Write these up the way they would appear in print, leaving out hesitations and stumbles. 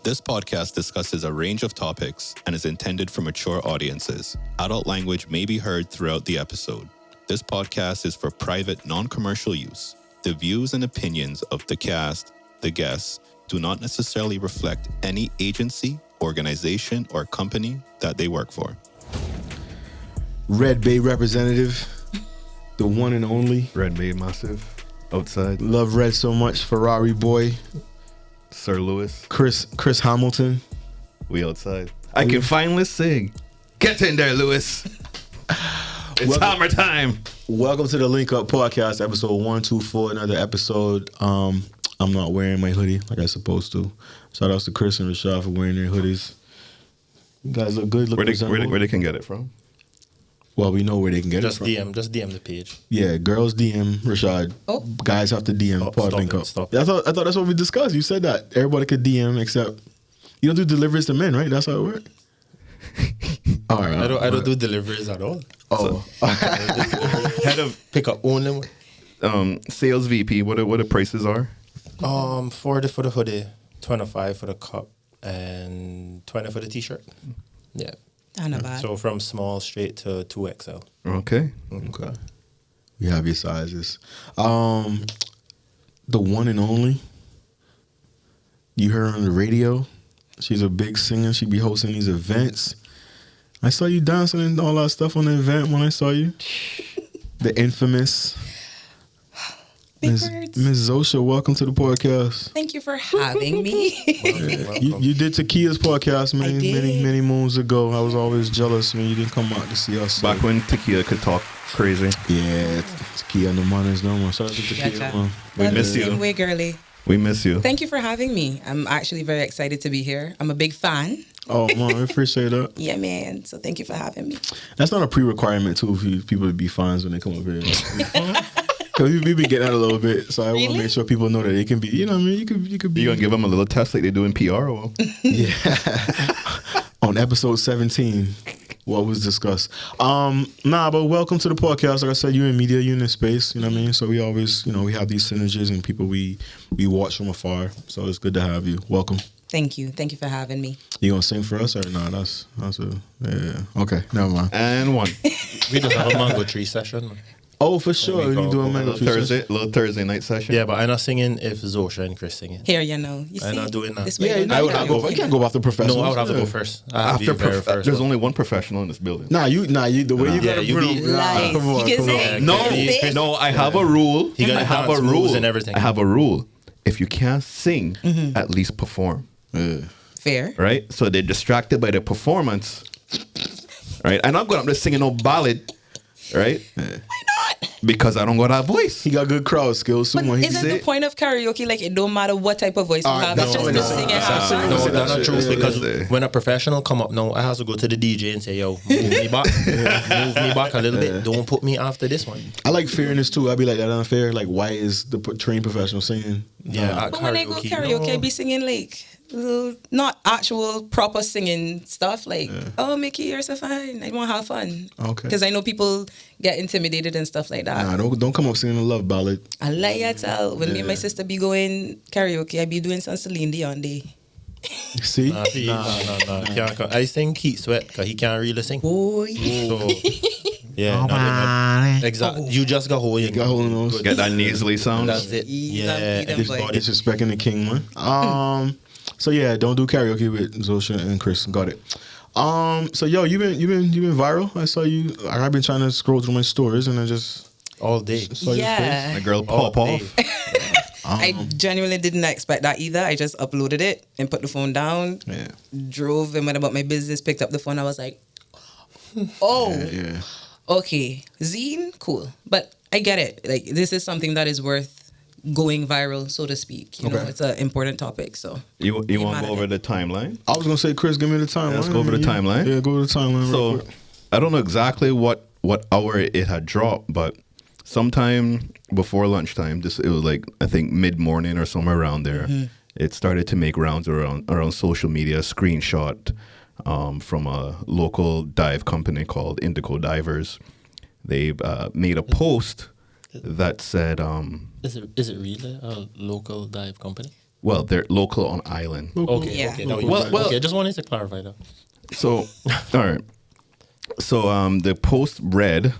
This podcast discusses a range of topics and is intended for mature audiences. Adult language may be heard throughout the episode. This podcast is for private, non-commercial use. The views and opinions of the cast, the guests, do not necessarily reflect any agency, organization, or company that they work for. Red Bay representative, the one and only. Red Bay massive. Outside. Love Red so much. Ferrari boy. Sir Lewis. Chris Hamilton. We outside. I can finally sing. Get in there, Lewis. It's hammer time. Welcome to the Link Up Podcast, episode 124. Another episode. I'm not wearing my hoodie like I'm supposed to. Shout outs to Chris and Rashad for wearing their hoodies. You guys look good. Where they can get it from? Well, we know where they can get it from. Just DM the page. Yeah, girls DM Rashad. Oh. Guys have to DM Pod Link Up. Stop. I thought that's what we discussed. You said that everybody could DM except you don't do deliveries to men, right? That's how it works. All right. I don't do deliveries at all. Oh, Head of pickup only. Sales VP. What the prices are? For the hoodie, 25 for the cup and 20 for the t-shirt. Yeah. Not bad. So from small straight to 2XL. Okay. okay. We have your sizes. The one and only. You heard her on the radio. She's a big singer. She be hosting these events. I saw you dancing and all that stuff on the event when I saw you. The infamous Big Miss words. Zosia. Welcome to the podcast. Thank you for having me. You did Takia's podcast I did. many moons ago. I was always jealous when you didn't come out to see us. Back when Takia could talk crazy. Yeah, Takia no manners no more. Shout out to Takia. Gotcha. Man. We Love miss the you. same way, girly. We miss you. Thank you for having me. I'm actually very excited to be here. I'm a big fan. Oh man, I appreciate that. Yeah, man. So thank you for having me. That's not a pre-requirement too for people to be fans when they come up here. Because we be getting that a little bit, so I want to make sure people know that they can be. You know what I mean? You could be. You gonna give them a little test like they do in PR or what? Yeah. On episode 17, what was discussed. But welcome to the podcast. Like I said, you're in media, you're in this space, you know what I mean? So we always, we have these synergies and people we watch from afar. So it's good to have you. Welcome. Thank you. Thank you for having me. You gonna sing for us or no? That's yeah. Okay, never mind. And one. We just have a mango tree session. Oh, for sure. we You go- doing go mango Little Thursday night session. Yeah, but I'm not singing if Zosia and Chris singing. Here, you know. You I'm see? not doing that. This way Yeah, you know you can't go off the professionals. No, I would have to Yeah. go first. I have to After be very first. there's only one professional in this building. Nah, you the way you Yeah, gotta you put be- them- Lies. come on, You can come say- on. No, Chris- no, I have a rule. He gotta I have dance a moves rule and everything. I have a rule. If you can't sing, at least perform. Yeah. Fair. Right? So they're distracted by the performance. Right? I'm not going up there singing no ballad. Right? Why not? Because I don't got that voice. He got good crowd skills. But Someone he isn't say the point of karaoke like it don't matter what type of voice you have? that's It's just what to it is. sing and That's have what it fun. is. No, that's not true Yeah, because yeah. when a professional come up now, I have to go to the DJ and say, yo, move me back. Move me back a little bit. Don't put me after this one. I like fairness too. I'd be like that unfair. Like, why is the trained professional singing? Yeah, at But when I go karaoke, I be singing like not actual proper singing stuff. Like, oh, Mickey, you're so fine. I want to have fun. Okay. Because I know people get intimidated and stuff like that. Nah, don't come up singing a love ballad. I lie you tell. When me and my sister be going karaoke, I be doing some Celine Dion day. See? Nah. Can't, I sing Keith Sweat because he can't really sing. Boy. So, yeah. Exactly. You just got hold. Got hold of those. Get that nasally sound. That's it. Ease Yeah. up, eat them, boy. Disrespecting the king, man. So yeah, don't do karaoke with Zosia and Chris. Got it. So yo, you been viral. I saw you. I've been trying to scroll through my stories and I just All day. saw your Yeah. My girl All pop day. off. I genuinely didn't expect that either. I just uploaded it and put the phone down, Yeah. drove and went about my business, picked up the phone. I was like, oh, Yeah. okay, zine, cool. But I get it. Like, this is something that is worth going viral, so to speak. You know, Okay. it's an important topic. So You want to mad go at over it. the timeline? I was gonna say, Chris, give me the timeline. Let's go over the timeline. Yeah, go to the timeline. real So quick. I don't know exactly what hour it had dropped, but sometime before lunchtime, it was like I think mid-morning or somewhere around there. It started to make rounds around social media. Screenshot from a local dive company called Indigo Divers. They made a post that said, Is it really a local dive company? Well, they're local on island. Okay, Yeah. okay. That was Well- okay. I just wanted to clarify that. So, all right. So, the post read,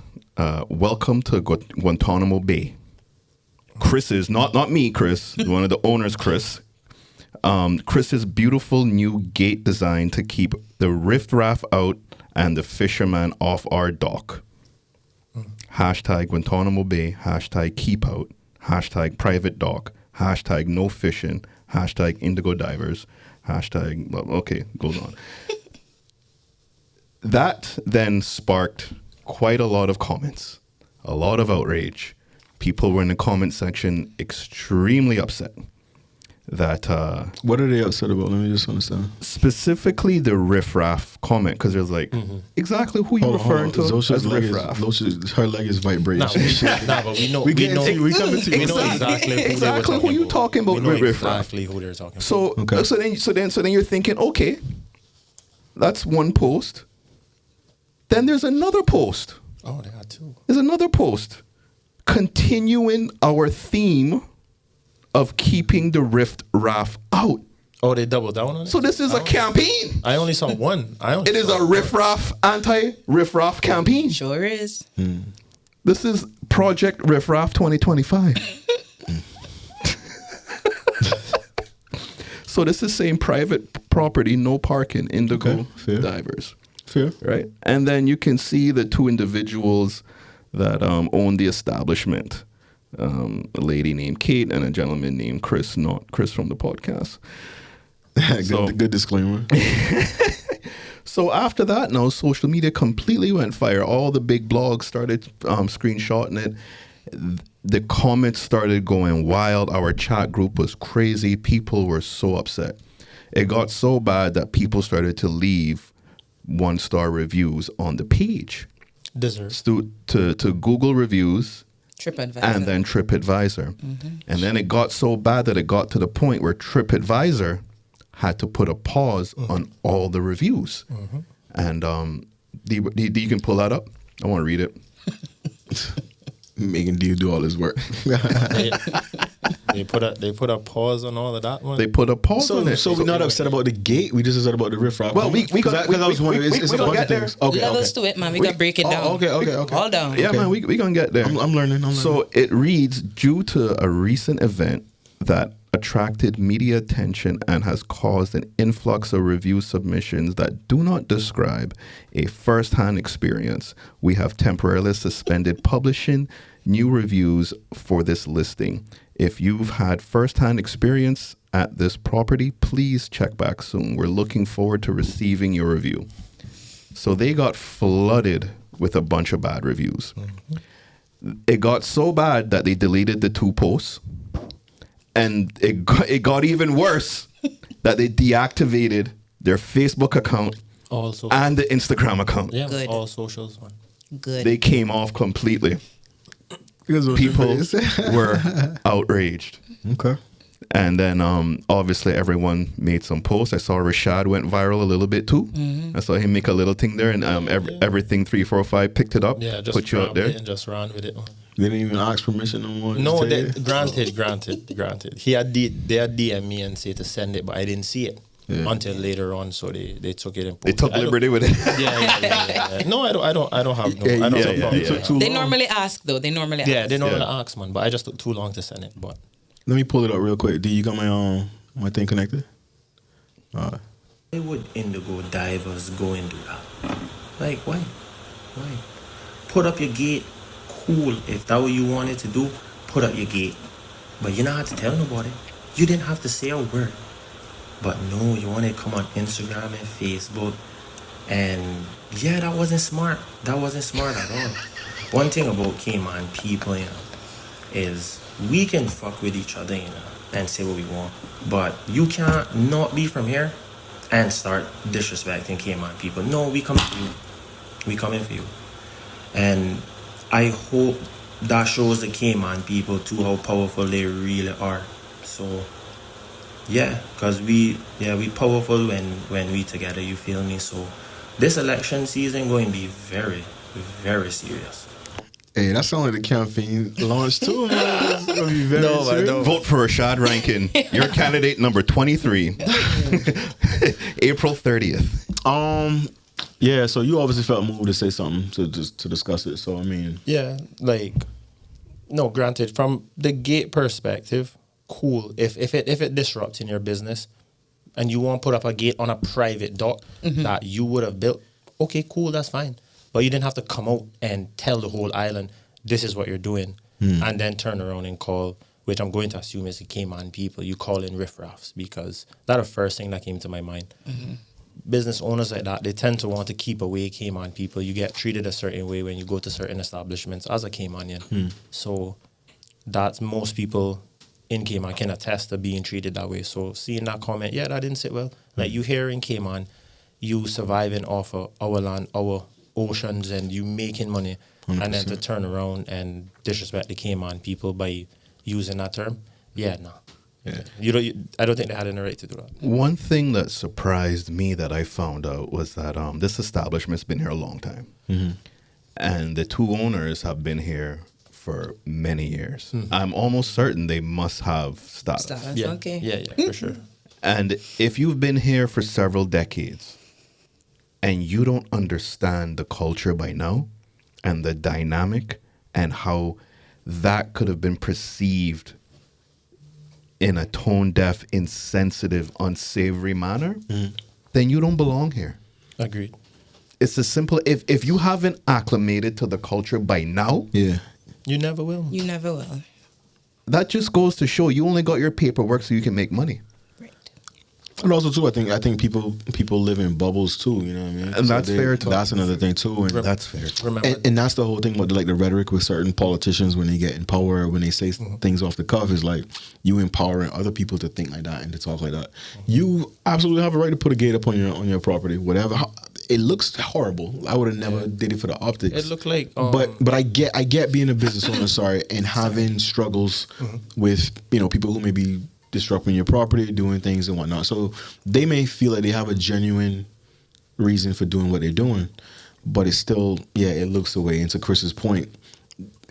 "Welcome to Guantanamo Bay." Chris is not me, Chris. One of the owners, Chris. Chris's beautiful new gate design to keep the Riff Raff out and the fisherman off our dock. Hashtag Guantanamo Bay. Hashtag keep out. Hashtag private dock. Hashtag no fishing. Hashtag Indigo Divers. Hashtag, well, okay, goes on. That then sparked quite a lot of comments, a lot of outrage. People were in the comment section extremely upset that What are they upset about? Let me just understand. specifically the Riff Raff comment, because there's like, exactly who you referring to Zosia's as leg Riff is, Raff. her leg is vibrating. But we know. We get into you. We come into you. We know exactly who they were Exactly who you talking about We know with Riff Raff. exactly who they're talking about. So Okay. so then you're thinking, okay, that's one post. Then there's another post. Oh, they had two. There's another post continuing our theme of keeping the Riff Raff out. Oh, they doubled down on it. So this is a campaign. I only saw one. It is a Riff Raff anti-Riff Raff campaign. Sure is. This is Project Riff Raff 2025. So this is saying private property, no parking, Indigo Okay, fair. Divers. Fair. Right? And then you can see the two individuals that own the establishment. A lady named Kate and a gentleman named Chris, not Chris from the podcast. Good disclaimer. So after that, now social media completely went fire. All the big blogs started screenshotting it. The comments started going wild. Our chat group was crazy. People were so upset. It got so bad that people started to leave 1-star reviews on the page. Deserves. To Google reviews TripAdvisor. and then TripAdvisor. And then it got so bad that it got to the point where TripAdvisor had to put a pause on all the reviews. And you can pull that up. I want to read it. Making D do all his work. They put a pause on all of that one. They put a pause on it. So we're not upset about the gate. We just upset about the Riff Raff. Well, we because I was wondering. It's a gonna bunch get of there. things. Okay, Levels to it, man. We got to break it down. okay. All down. Yeah, man, we gonna get there. I'm learning. So it reads, due to a recent event that attracted media attention and has caused an influx of review submissions that do not describe a first-hand experience, we have temporarily suspended publishing new reviews for this listing. If you've had first-hand experience at this property, please check back soon. We're looking forward to receiving your review. So they got flooded with a bunch of bad reviews. It got so bad that they deleted the 2 posts. And it got even worse that they deactivated their Facebook account also. and the Instagram account. Yeah, Good. all socials, man. Good. They came off completely. People were outraged. Okay. And then obviously everyone made some posts. I saw Rashad went viral a little bit too. I saw him make a little thing there, and everything 345 picked it up, Yeah, just put you out there. and just ran with it. They didn't even ask permission no more. No, Just take it? granted. They had DM me and say to send it, but I didn't see it until later on. So they took it and They took liberty with it. Yeah. No, I don't have no. I don't have no problem. You took too They long. normally ask, though. They normally Yeah, ask. they normally ask, man, but I just took too long to send it. But Let me pull it up real quick. Do you got my thing connected? Why would Indigo Divers go and do that? Like, why? Why? Put up your gate. Cool. If that what you wanted to do, put up your gate. But you don't have to tell nobody. You didn't have to say a word. But no, you want to come on Instagram and Facebook. And yeah, that wasn't smart. That wasn't smart at all. One thing about Cayman people, is we can fuck with each other, and say what we want. But you can't not be from here and start disrespecting Cayman people. No, we come for you. We coming for you. And I hope that shows the Cayman people too how powerful they really are. So yeah, because we powerful when we together, you feel me? So this election season going to be very, very serious. Hey, that sounds like the campaign launch too, man. It's gonna be very serious. Vote for Rashad Rankin. Your candidate number 23. April 30th. Yeah, so you obviously felt moved to say something to discuss it. So I mean, Yeah, like, no, granted, from the gate perspective, cool. If it disrupts in your business, and you want to put up a gate on a private dock that you would have built, okay, cool, that's fine. But you didn't have to come out and tell the whole island, this is what you're doing, and then turn around and call, which I'm going to assume is the Cayman people, you call in Riff Raffs, because that's the first thing that came to my mind. Business owners like that, they tend to want to keep away Cayman people. You get treated a certain way when you go to certain establishments as a Caymanian. So that's most people in Cayman can attest to being treated that way. So seeing that comment, yeah, that didn't sit well. Like, you here in Cayman, you surviving off of our land, our oceans, and you making money, 100%. and then to turn around and disrespect the Cayman people by using that term, yeah, no. Yeah. I don't think they had any right to do that. One thing that surprised me that I found out was that this establishment's been here a long time. And the two owners have been here for many years. I'm almost certain they must have status. Yeah, Okay. yeah, for sure. And if you've been here for several decades and you don't understand the culture by now and the dynamic and how that could have been perceived in a tone-deaf, insensitive, unsavory manner, then you don't belong here. Agreed. It's as simple. If you haven't acclimated to the culture by now, yeah. You never will. You never will. that just goes to show you only got your paperwork so you can make money. Right. And also too, I think people live in bubbles too. You know what I mean? And that's fair too. That's another thing too. And That's fair. Remember, and that's the whole thing about the rhetoric with certain politicians when they get in power, when they say things off the cuff, is like you empowering other people to think like that and to talk like that. You absolutely have a right to put a gate up on your property, whatever. It looks horrible. I would have never did it for the optics. it looked like, but I get being a business owner, sorry, and having struggles with people who may be disrupting your property, doing things and whatnot. So they may feel like they have a genuine reason for doing what they're doing, but it's still, it looks away. And to Chris's point,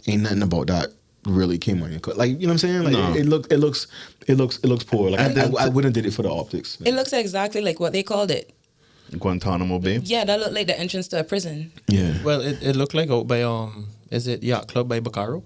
ain't nothing about that really came on your cut. Like, you know what I'm saying? Like No. it looks poor. Like I wouldn't did it for the optics. It looks exactly like what they called it. Guantanamo Bay. Yeah, that looked like the entrance to a prison. Yeah. well, it looked like out by, is it Yacht Club by Bacaro?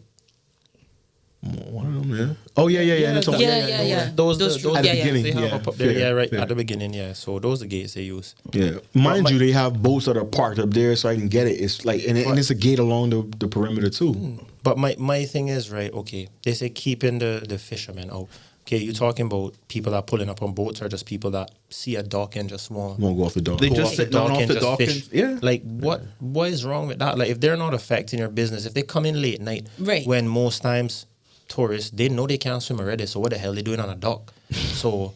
One of them, yeah. Oh yeah. That's all- Yeah. Those Those the At the yeah. beginning, they have yeah. up there, Fair, right fair. at the beginning, yeah. So those are the gates they use. Yeah, mind you, they have boats that are parked up there, so I can get it. It's like, and it's a gate along the perimeter too. But my thing is, right, okay, they say keeping the fishermen out. Okay, you talking about people that are pulling up on boats or just people that see a dock and just want Won't go off the dock. They go just off the sit down dock off and the just dock fish? and- yeah. Like, what is wrong with that? Like, if they're not affecting your business, if they come in late night, Right. when most times tourists, they know they can't swim already, so what the hell they doing on a dock? So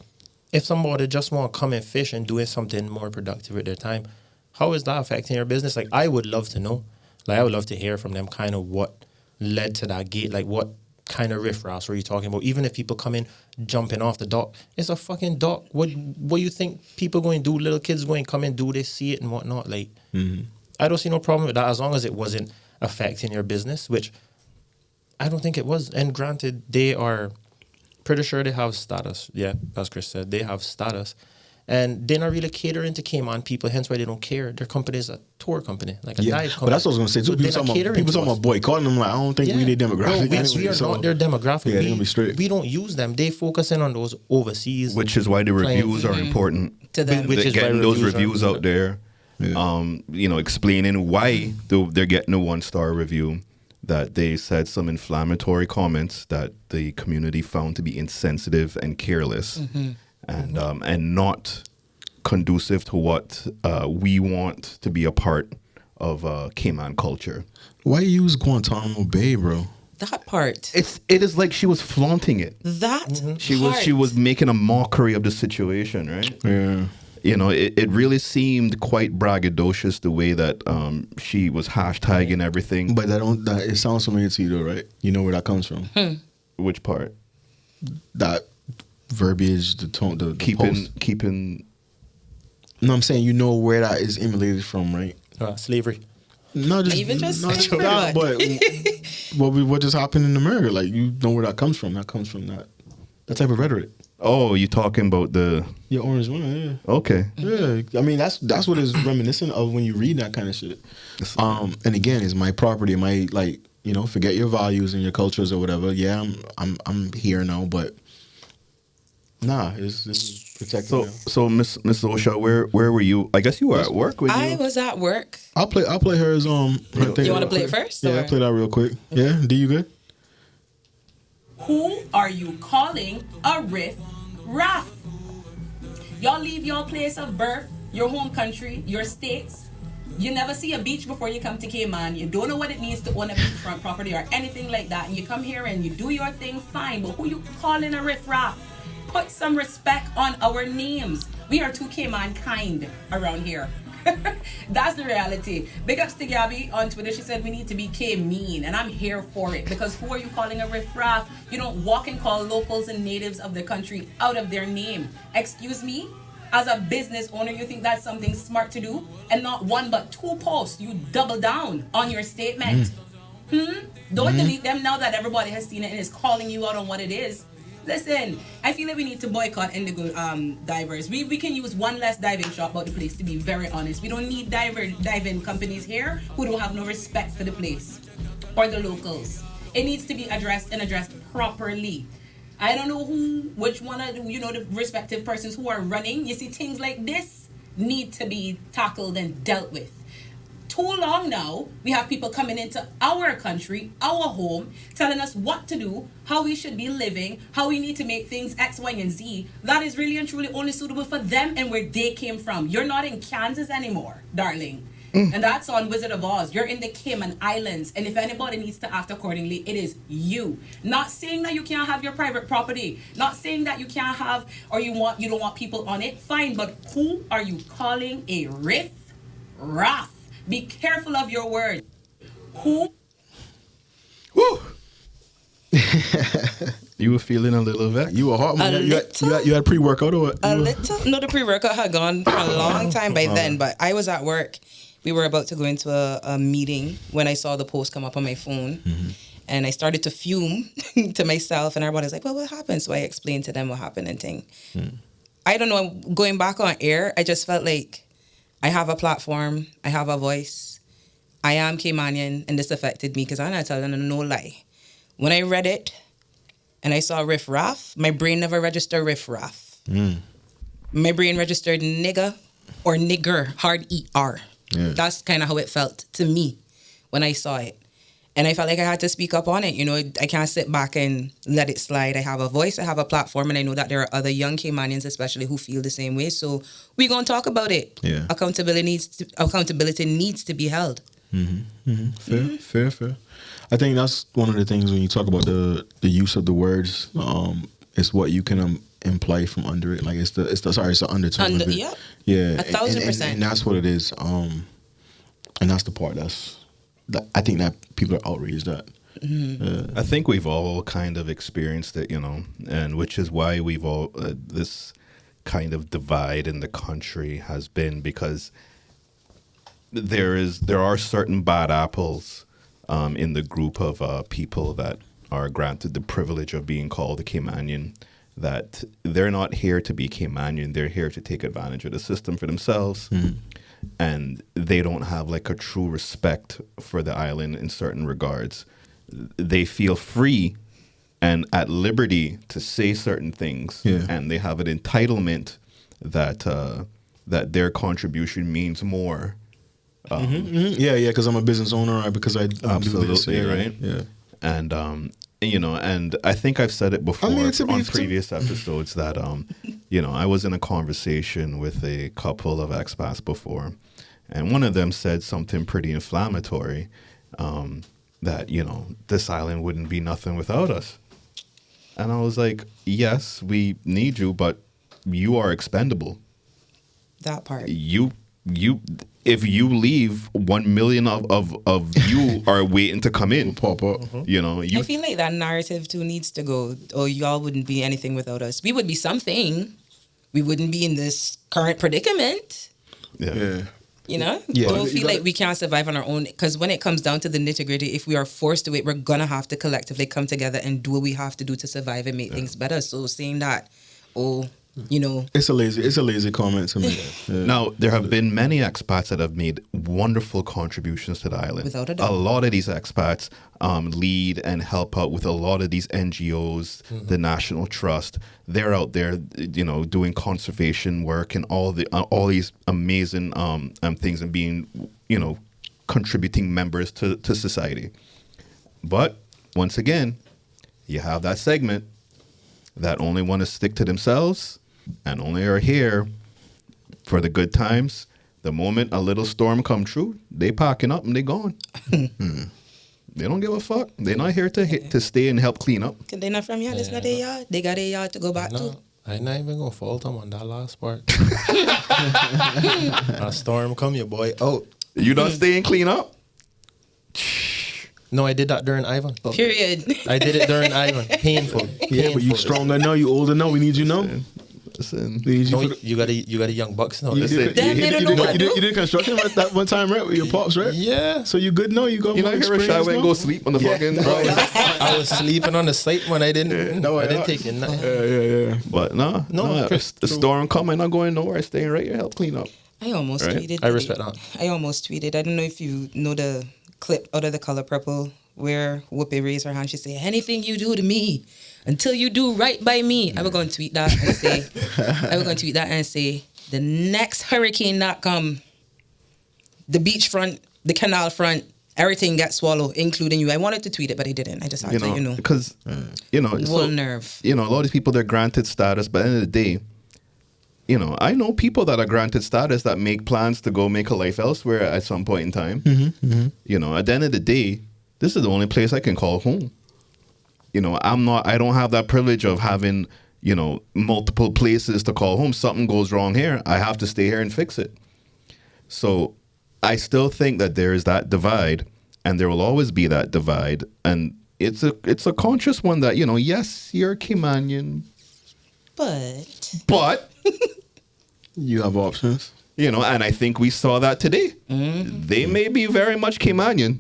if somebody just want to come and fish and doing something more productive with their time, how is that affecting your business? Like, I would love to know. Like, I would love to hear from them kind of what led to that gate. Like, what kind of riff raffs were you talking about? Even if people come in jumping off the dock, it's a fucking dock. What you think people going to do? Little kids going to come and do this, see it and whatnot. Like, I don't see no problem with that as long as it wasn't affecting your business, which I don't think it was. And granted, they are pretty sure they have status. Yeah, as Chris said, they have status. And they're not really catering to Cayman people, hence why they don't care. Their company is a tour company, like a dive company. But that's what I was gonna say too. So they're not catering People to talking us. about boycotting them. Like, I don't think we their demographic. No, anyway, we are so- not their demographic. Yeah, they're gonna be straight. We don't use them. They focus in on those overseas. Which is why the clients. reviews are important. To them. Which They're is why getting those reviews are reviews out there, explaining why they're getting a 1-star review. That they said some inflammatory comments that the community found to be insensitive and careless, and not conducive to what we want to be a part of Cayman culture. Why use Guantanamo Bay, bro? That part. It is like she was flaunting it. That She was making a mockery of the situation, right? Yeah. It really seemed quite braggadocious the way that she was hashtagging everything. But it sounds familiar to you though, right? You know where that comes from. Which part? That verbiage, the tone, the post. Keeping. No, I'm saying you know where that is emulated from, right? Slavery. Not just Even just not saying that, that. but what just happened in America. Like, you know where that comes from. That comes from that type of rhetoric. Oh, you talking about the orange wine? Yeah. Okay. Yeah, I mean that's what it's reminiscent of when you read that kind of shit. And again, it's my property. My forget your values and your cultures or whatever. Yeah, I'm here now, but nah, this is protected. So Miss Zosia, where were you? I guess you were at work. I was at work. I'll play hers. You want to play it first? Yeah, I'll play that real quick. Yeah, do you good? Who are you calling a Riff Raff? Y'all leave your place of birth, your home country, your states. You never see a beach before you come to Cayman. You don't know what it means to own a beachfront property or anything like that. And you come here and you do your thing, fine. But who you calling a Riff Raff? Put some respect on our names. We are too Cayman kind around here. That's the reality. Big ups to Gabby on Twitter. She said we need to be K-mean, and I'm here for it, because who are you calling a Riff Raff? You don't walk and call locals and natives of the country out of their name. Excuse me? As a business owner, you think that's something smart to do? And not one but two posts, you double down on your statement. Don't delete them now that everybody has seen it and is calling you out on what it is. Listen, I feel like we need to boycott Indigo Divers. We can use one less diving shop about the place, to be very honest. We don't need diving companies here who don't have no respect for the place or the locals. It needs to be addressed and addressed properly. I don't know which one of the respective persons who are running. You see, things like this need to be tackled and dealt with. Too long now, we have people coming into our country, our home, telling us what to do, how we should be living, how we need to make things X, Y, and Z. That is really and truly only suitable for them and where they came from. You're not in Kansas anymore, darling. And that's on Wizard of Oz. You're in the Cayman Islands. And if anybody needs to act accordingly, it is you. Not saying that you can't have your private property. Not saying that you can't have, or you don't want people on it. Fine, but who are you calling a Riff Raff? Be careful of your words. Who? Woo! You were feeling a little vexed? You were hot, man. You had pre-workout or what? A little. No, the pre-workout had gone for a long time by then, but I was at work. We were about to go into a meeting when I saw the post come up on my phone. And I started to fume to myself, and everybody's like, well, what happened? So I explained to them what happened and thing. I don't know, going back on air, I just felt like I have a platform, I have a voice. I am Caymanian, and this affected me, because I'm not telling them no lie. When I read it and I saw Riff Raff, my brain never registered Riff Raff. My brain registered nigga or nigger, hard ER. Yeah. That's kind of how it felt to me when I saw it. And I felt like I had to speak up on it. I can't sit back and let it slide. I have a voice, I have a platform, and I know that there are other young Caymanians especially who feel the same way. So we're going to talk about it. Yeah. Accountability needs to be held. Fair. I think that's one of the things when you talk about the use of the words, it's what you can imply from under it. Like it's the undertone of it. Yeah. 1,000%. And that's what it is. And that's the part I think that people are outraged at. I think we've all kind of experienced it, and which is why we've all this kind of divide in the country has been, because there are certain bad apples in the group of people that are granted the privilege of being called a Caymanian, that they're not here to be Caymanian, they're here to take advantage of the system for themselves. And they don't have like a true respect for the island in certain regards. They feel free and at liberty to say certain things, and they have an entitlement that their contribution means more. Because I'm a business owner, right? Because I absolutely do this, right. Yeah, and and I think I've said it before on previous episodes that I was in a conversation with a couple of expats before, and one of them said something pretty inflammatory, that this island wouldn't be nothing without us. And I was like, yes, we need you, but you are expendable. That part. If you leave, 1 million of you are waiting to come in. Pop up. I feel like that narrative too needs to go. Oh, y'all wouldn't be anything without us. We would be something. We wouldn't be in this current predicament. Yeah. You know, Yeah. don't You feel gotta- like we can't survive on our own. Because when it comes down to the nitty gritty, if we are forced to it, we're gonna have to collectively come together and do what we have to do to survive and make things better. So saying that, you know, It's a lazy comment to me. Yeah. Now, there have been many expats that have made wonderful contributions to the island. Without a doubt. A lot of these expats lead and help out with a lot of these NGOs, the National Trust. They're out there, you know, doing conservation work and all these amazing things and being, you know, contributing members to society. But once again, you have that segment that only want to stick to themselves and only are here for the good times. The moment a little storm come true, they packing up and they gone. They don't give a fuck. They're not here to stay and help clean up. they're not from here. That's not their yard. They got their yard to go back to. No, I'm not even gonna fault them on that last part. A storm come, your boy out. You not stay and clean up? No, I did that during Ivan. Period. I did it during Ivan. Painful. Yeah, but you Painful. stronger now. You older now. We need you now. Listen. We need you. No, for the- you got a young bucks now. You did, Damn, they don't know what to do. you did construction at that one time, right? With your pops, right? Yeah. So you good now? You got You more not hear experience Rashad went now? go sleep on the fucking I was sleeping on the site when I didn't. No, I didn't take it. No. Yeah. But no, Chris, the true. storm come, I'm not going nowhere. Staying right here, help clean up. I almost Right. tweeted. I respect that. I almost tweeted. I don't know if you know the clip out of The Color Purple where Whoopi raised her hand. She said, "Anything you do to me, until you do right by me." I was going to tweet that and say, the next hurricane that come, the beachfront, the canal front, everything got swallowed, including you. I wanted to tweet it, but I didn't. I just had to, you know. Because, you know, One nerve. You know, a lot of these people, they're granted status, but at the end of the day, you know, I know people that are granted status that make plans to go make a life elsewhere at some point in time. You know, at the end of the day, this is the only place I can call home. You know, I don't have that privilege of having, you know, multiple places to call home. Something goes wrong here, I have to stay here and fix it. So I still think that there is that divide, and there will always be that divide. And it's a conscious one that, you know, yes, you're a Kimanian, but You have options. you know, and I think we saw that today. They may be very much Kimanian,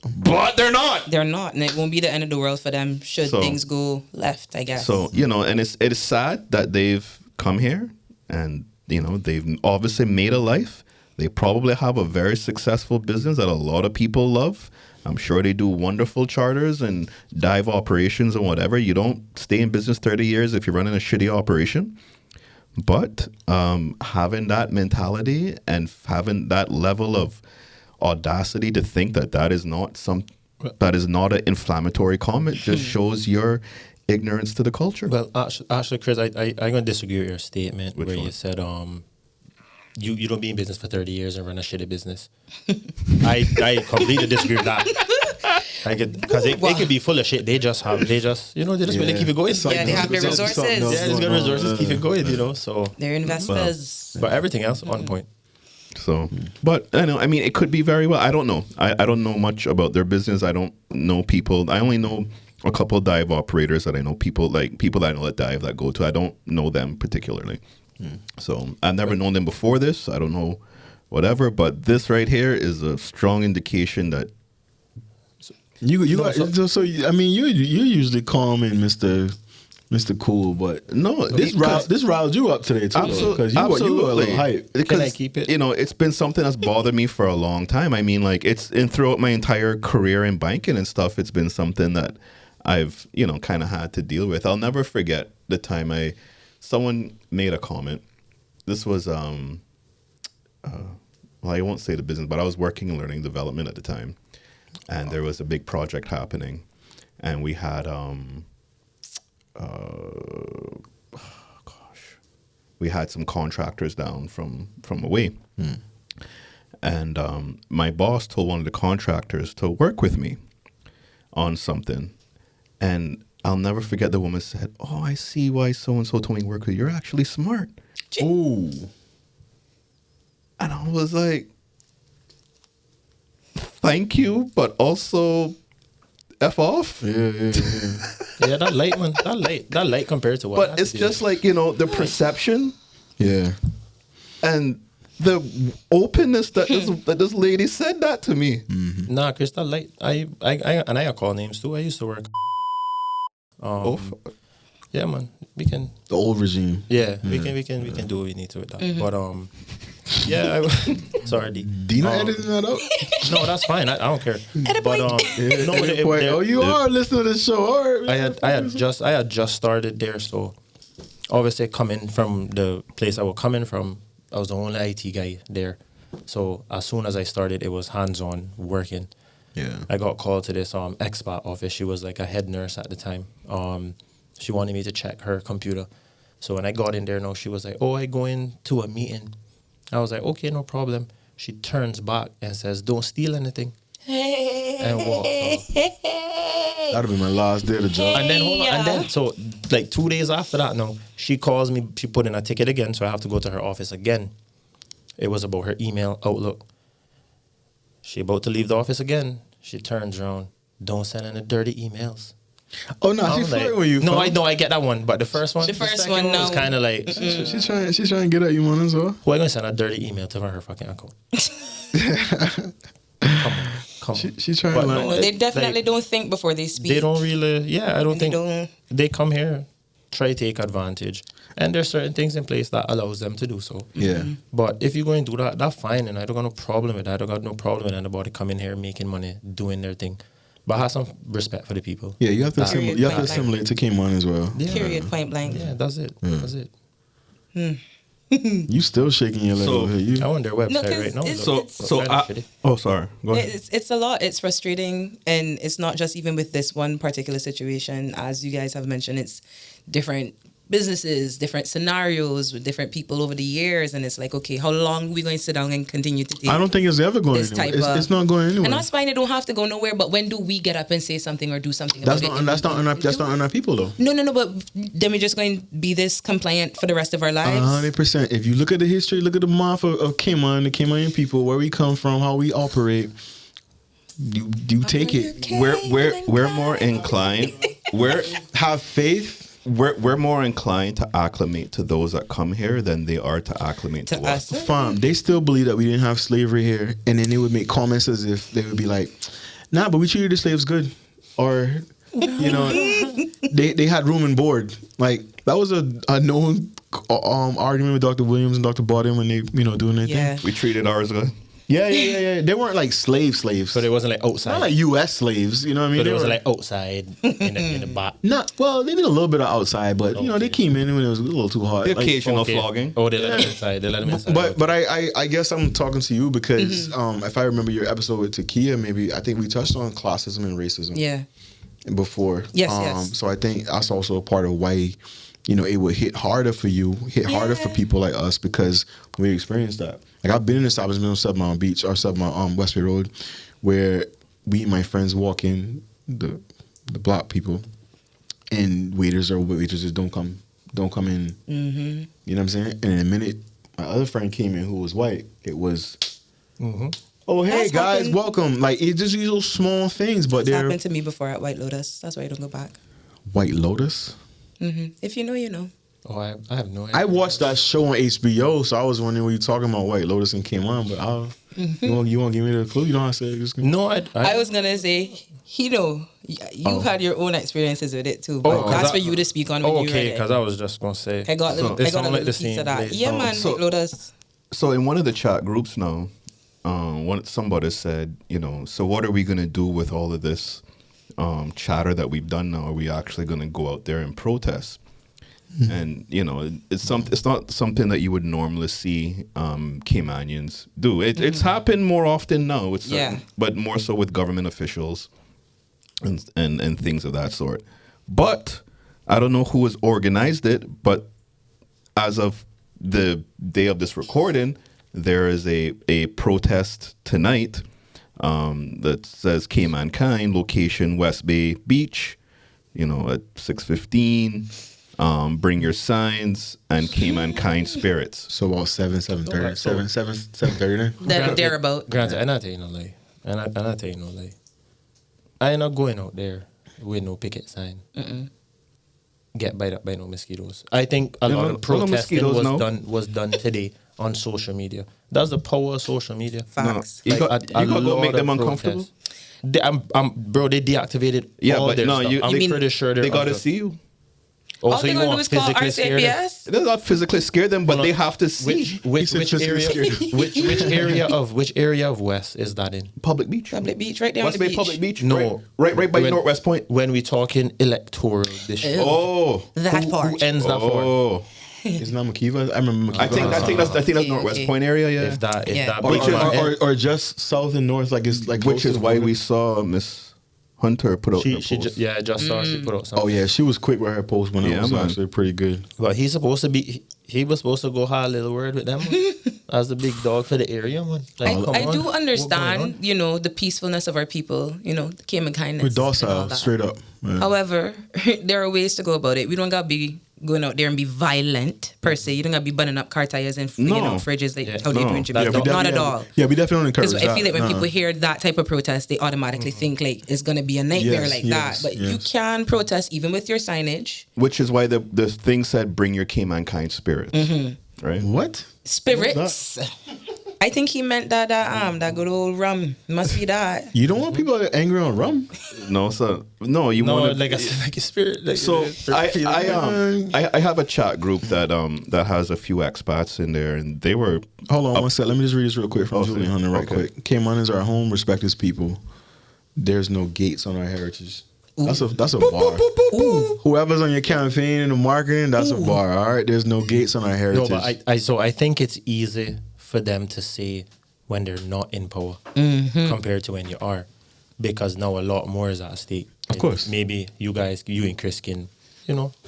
but they're not. They're not, and it won't be the end of the world for them should So- things go left, I guess. So, you know, and it is sad that they've come here and, you know, they've obviously made a life. They probably have a very successful business that a lot of people love. I'm sure they do wonderful charters and dive operations and whatever. You don't stay in business 30 years if you're running a shitty operation. But having that mentality and having that level of audacity to think that is not an inflammatory comment just shows your ignorance to the culture. Well, actually, Chris, I'm going to disagree with your statement Which where one? you said you don't be in business for 30 years and run a shitty business. I completely disagree with that. Because it could be full of shit. They just really keep it going. Yeah, they have the resources. Yeah, it's got resources, keep it going, you know. So, They're investors. but everything else on point. So, but I know, I mean, it could be very well. I don't know. I don't know much about their business. I don't know people. I only know a couple of dive operators that I know, people that I know that dive that go to. I don't know them particularly. So I've never known them before this. I don't know whatever, but this right here is a strong indication that You usually calm and Mr. Cool, but no, this riled you up today too, because you were a little hype. Can I keep it? You know, it's been something that's bothered me for a long time. I mean, like throughout my entire career in banking and stuff, it's been something that I've, you know, kind of had to deal with. I'll never forget the time someone made a comment. This was well, I won't say the business, but I was working in learning development at the time, and there was a big project happening, and we had we had some contractors down from away. And my boss told one of the contractors to work with me on something. And I'll never forget the woman said, "Oh, I see why so-and-so told me to work with you. You're actually smart." Ooh. And I was like, thank you, but also F off. Yeah, that light one. That light compared to what. I But had it's to do. just like, you know, the perception. Yeah. And the openness that this lady said that to me. Nah, Crystal, like I call names too. I used to work. Yeah, man. We can. The old regime. Yeah, we can do what we need to with that. But yeah. Sorry, D. Dina editing that up? No, that's fine. I don't care. Edit But Yeah, no, but you are listening to the show. All right. I had just started there, so obviously coming from the place I was coming from, I was the only IT guy there. So as soon as I started, it was hands-on working. Yeah. I got called to this expat office. She was like a head nurse at the time. She wanted me to check her computer. So when I got in there, she was like, "Oh, I go into a meeting." I was like, "Okay, no problem." She turns back and says, "Don't steal anything," and walks off. That'll be my last day of the job. And then hold on, and then so like 2 days after that, she calls me. She put in a ticket again, so I have to go to her office again. It was about her email Outlook. She about to leave the office again. She turns around. "Don't send any dirty emails." Oh no, I'm she's like, flirting with you. No, fam. I get that one, but the first one, The first second one, was no. kind of like, She's trying to get at you, man, as well. who I gonna send a dirty email to her fucking account? Come on. She's trying But to no, like. No, they definitely don't think before they speak. They don't really. Yeah, I don't They think don't. they come here, try to take advantage, and there's certain things in place that allows them to do so. Yeah. But if you're going to do that, that's fine, and I don't got no problem with that. I don't got no problem with anybody coming here making money, doing their thing. But have some respect for the people. Yeah, you have to Period. assimilate to Cayman as well. Yeah. Period, point blank. Yeah, that's it. That's it. You still shaking your leg So- over here. I on their website 'cause right now. it's- look. Sorry. Go ahead. It's a lot. It's frustrating, and it's not just even with this one particular situation. As you guys have mentioned, it's different businesses, different scenarios with different people over the years, and it's like, okay, how long are we going to sit down and continue to take I don't think it's ever going this anywhere. type of? It's not going anywhere. And that's fine. It don't have to go nowhere. But when do we get up and say something or do something That's about not it? that's not on our people though. No. But then we're just going to be this compliant for the rest of our lives. 100%. If you look at the history, look at the math of Cayman, the Caymanian people, where we come from, how we operate. You take it. We're more inclined. Have faith. We're more inclined to acclimate to those that come here than they are to acclimate to, To us. us. Fam, they still believe that we didn't have slavery here, and then they would make comments as if they would be like, "Nah, but we treated the slaves good," or they had room and board. Like that was a known argument with Dr. Williams and Dr. Bottom when they doing their Yeah. thing. We treated ours good. Yeah. They weren't like slaves. So they wasn't like outside. Not like U.S. slaves. You know what I mean? so they They wasn't were like outside in the back. not well. They did a little bit of outside, but they came in when it was a little too hot. The Like, occasional Okay. flogging. Oh, they let them inside. They let them inside. But I guess I'm talking to you because if I remember your episode with Takia, maybe I think we touched on classism and racism Yeah. before. Yes. So I think that's also a part of why it would hit harder for you, harder for people like us because we experienced that. Like I've been in establishment on 7 Mile Beach or 7 Mile Westway Road where we and my friends walk in, the black people, and waiters or waitresses don't come in. Mm-hmm. You know what I'm saying? And in a minute, my other friend came in who was white. It was, oh hey That's guys, happened. welcome. Like it's just these little small things, but It's they're happened to me before at White Lotus. That's why I don't go back. White Lotus. If you know, you know. Oh, I have no idea. I watched that show on HBO, so I was wondering what you talking about White Lotus and came on, but you want to give me the clue? You know how to say it? Just No, I was gonna say, you've had your own experiences with it too, but Oh, 'cause that's I- for you to speak on when you read okay, it. because I was just gonna say. I got So a it little sound like the piece same of that. place. Yeah, man, So- White Lotus. So in one of the chat groups now, somebody said, so what are we gonna do with all of this chatter that we've done now? Are we actually gonna go out there and protest? And it's not something that you would normally see Caymanians do. It's happened more often now. It's Yeah. but more so with government officials and things of that sort. But I don't know who has organized it. But as of the day of this recording, there is a protest tonight that says Cayman Kind, location West Bay Beach. At 6:15. Bring your signs and Cayman Kind spirits. so about 7:30, 7:30 then. They're about. Granted, I'm not telling you no lie. I'm not telling you no lie. I ain't not going out there with no picket sign. get bite up by no mosquitoes. I think a Yeah, lot no- of no protesting mosquitoes, was no. done today on social media. That's the power of social media. Facts. You Like, got a go lot make of them uncomfortable. protests. Bro, they deactivated Yeah, all but their no, stuff. you I'm mean pretty sure they got to under- see you. Oh, All so they're you gonna do want is call physically scare them? RCMPS. It does not physically scare them, but Hold they on. have to see. Which said area? physically Which area of West is that in? Public beach. Public beach, right there West on the Bay beach. Public Beach. No. right by When- Northwest Point. When we talking electoral district. Oh, That part. Who ends that for? oh. It's not Makiva. I remember Makiva. I think that's Okay, Northwest okay. Point area. Yeah. If that Yeah. Which is- or just south and north, like it's like Which close is to the why border. we saw Miss Hunter put out the she post. just saw she put out something. Oh yeah, she was quick with her post when it Yeah, was man. actually pretty good. But he's supposed to be. He was supposed to go have a little word with them as the big dog for the area, man. Like, come I on. do What's going understand, on? you know, the peacefulness of our people, you know, the came in kindness. We're and all docile, that. straight up. Yeah. However, there are ways to go about it. We don't gotta be going out there and be violent per se. You don't gotta be burning up car tires and No. you know, fridges like Yeah. how they do in No. Jamaica. Yeah, we Not at all. Yeah, we definitely don't encourage Because that. I feel like when Nah. people hear that type of protest, they automatically think like it's gonna be a nightmare Yes, like yes, that. But you yes. can protest even with your signage. Which is why the thing said, "Bring your K-Mankind spirits." Right. What? Spirits. I think he meant that good old rum. Must be that. You don't want people angry on rum? No, so no, you No, want like a spirit. Like, So feeling. I have a chat group that that has a few expats in there, and they were Hold on one sec. Let me just read this real quick from Oh, Julian sorry. Hunter real Okay. quick. Cayman is our home, respect his people. There's no gates on our heritage. That's a bar. Whoever's on your campaign and the marketing, that's a bar. All right. There's no gates on our No, heritage. but I think it's easy for them to say when they're not in power compared to when you are, because now a lot more is at stake. Of course. Maybe you and Chris can,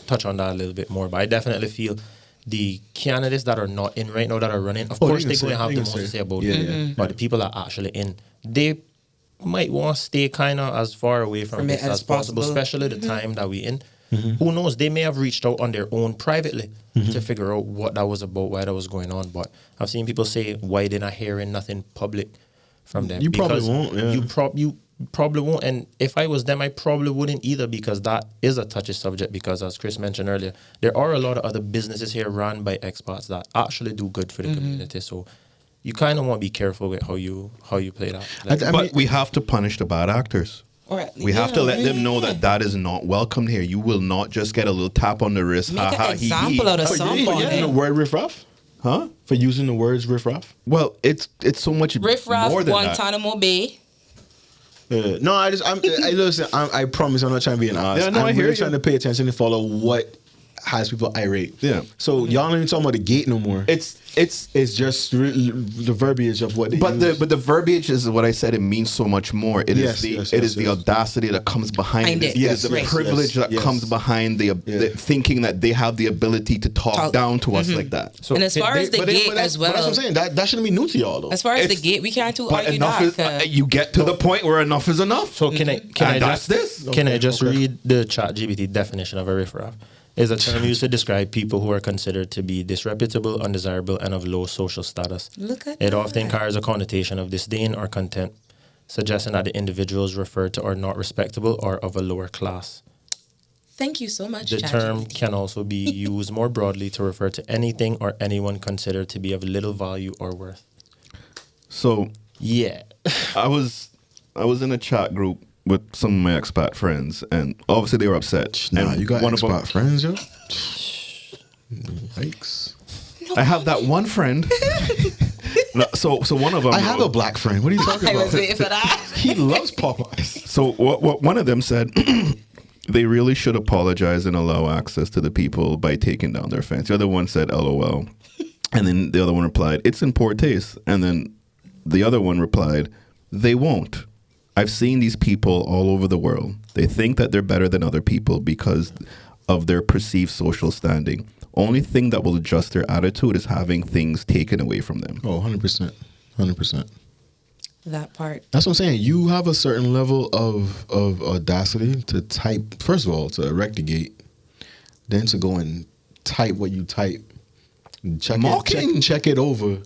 touch on that a little bit more. But I definitely feel the candidates that are not in right now that are running, of Oh, course they they're can going to say- have they the can most to say. say about Yeah, it. yeah. But the people that are actually in, they might want to stay kind of as far away from From it this as as possible, possible. especially the time that we in. Who knows? They may have reached out on their own privately to figure out what that was about, why that was going on. But I've seen people say, "Why they're not hearing nothing public from them?" You probably Because won't, yeah. You probably won't. And if I was them, I probably wouldn't either, because that is a touchy subject. Because as Chris mentioned earlier, there are a lot of other businesses here run by expats that actually do good for the community. So you kind of want to be careful with how you play that. Like, I but mean- we have to punish the bad actors. Or at We have to let them know that is not welcome here. You will not just get a little tap on the wrist. Make ha, an ha, he, example out of For using somebody. the word riff raff? Huh? For using the words riff raff? Well, it's so much Riff Raff, more than that. Guantanamo Bay. No, I listen. I promise, I'm not trying to be an ass. Yeah, no, I'm I hear really you. trying to pay attention and follow what has people irate. Yeah. So y'all not even talking about the gate no more. It's It's just the verbiage of what they but use. the verbiage is what I said. It means so much more. It is the audacity that comes behind Behind it. it. It is the Right. privilege that yes. comes behind the thinking that they have the ability to talk down to us like that. so And as far as the gate as But that's what well, I'm saying. That shouldn't be new to y'all though. as far as the It's- gate, we can't But argue enough that. is you get to the point where enough is enough. So can I And that's just this. can I Okay, just okay. read the ChatGPT definition of a riff raff? Is a term used to describe people who are considered to be disreputable, undesirable, and of low social status. Look at it that. often carries a connotation of disdain or contempt, suggesting that the individuals referred to are not respectable or of a lower class. Thank you so much, The ChatGPT. term can also be used more broadly to refer to anything or anyone considered to be of little value or worth. So Yeah. I was in a chat group with some of my expat friends, and obviously they were upset. Nah, and you got one of them, expat friends, yo. Yikes! I have that one friend. No, so one of them. I have a black friend. What are you talking I was about? waiting for that. He loves Popeyes. So what one of them said, they really should apologize and allow access to the people by taking down their fence. The other one said, "LOL," and then the other one replied, "It's in poor taste." And then the other one replied, "They won't. I've seen these people all over the world. They think that they're better than other people because of their perceived social standing. Only thing that will adjust their attitude is having things taken away from them." Oh, 100%. 100%. That part. That's what I'm saying. You have a certain level of audacity to type, first of all, to erect the gate, then to go and type what you type, check Mocking. it over,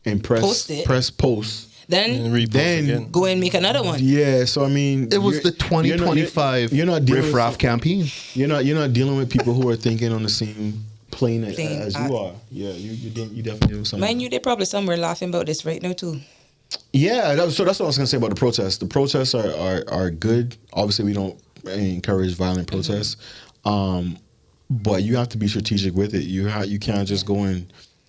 and Post it. press post. Then Repost Then- again. go and make another one. Yeah, so I mean, It was you're- the 2025 You're not dealing Riff with Raff campaign. You're not dealing with people who are thinking on the same plane Thing. as you are. Yeah, you definitely doing something. Mind you, they probably somewhere laughing about this right now too. Yeah, so that's what I was gonna say about the protests. The protests are good. Obviously, we don't encourage violent protests, but you have to be strategic with it. You can't just go and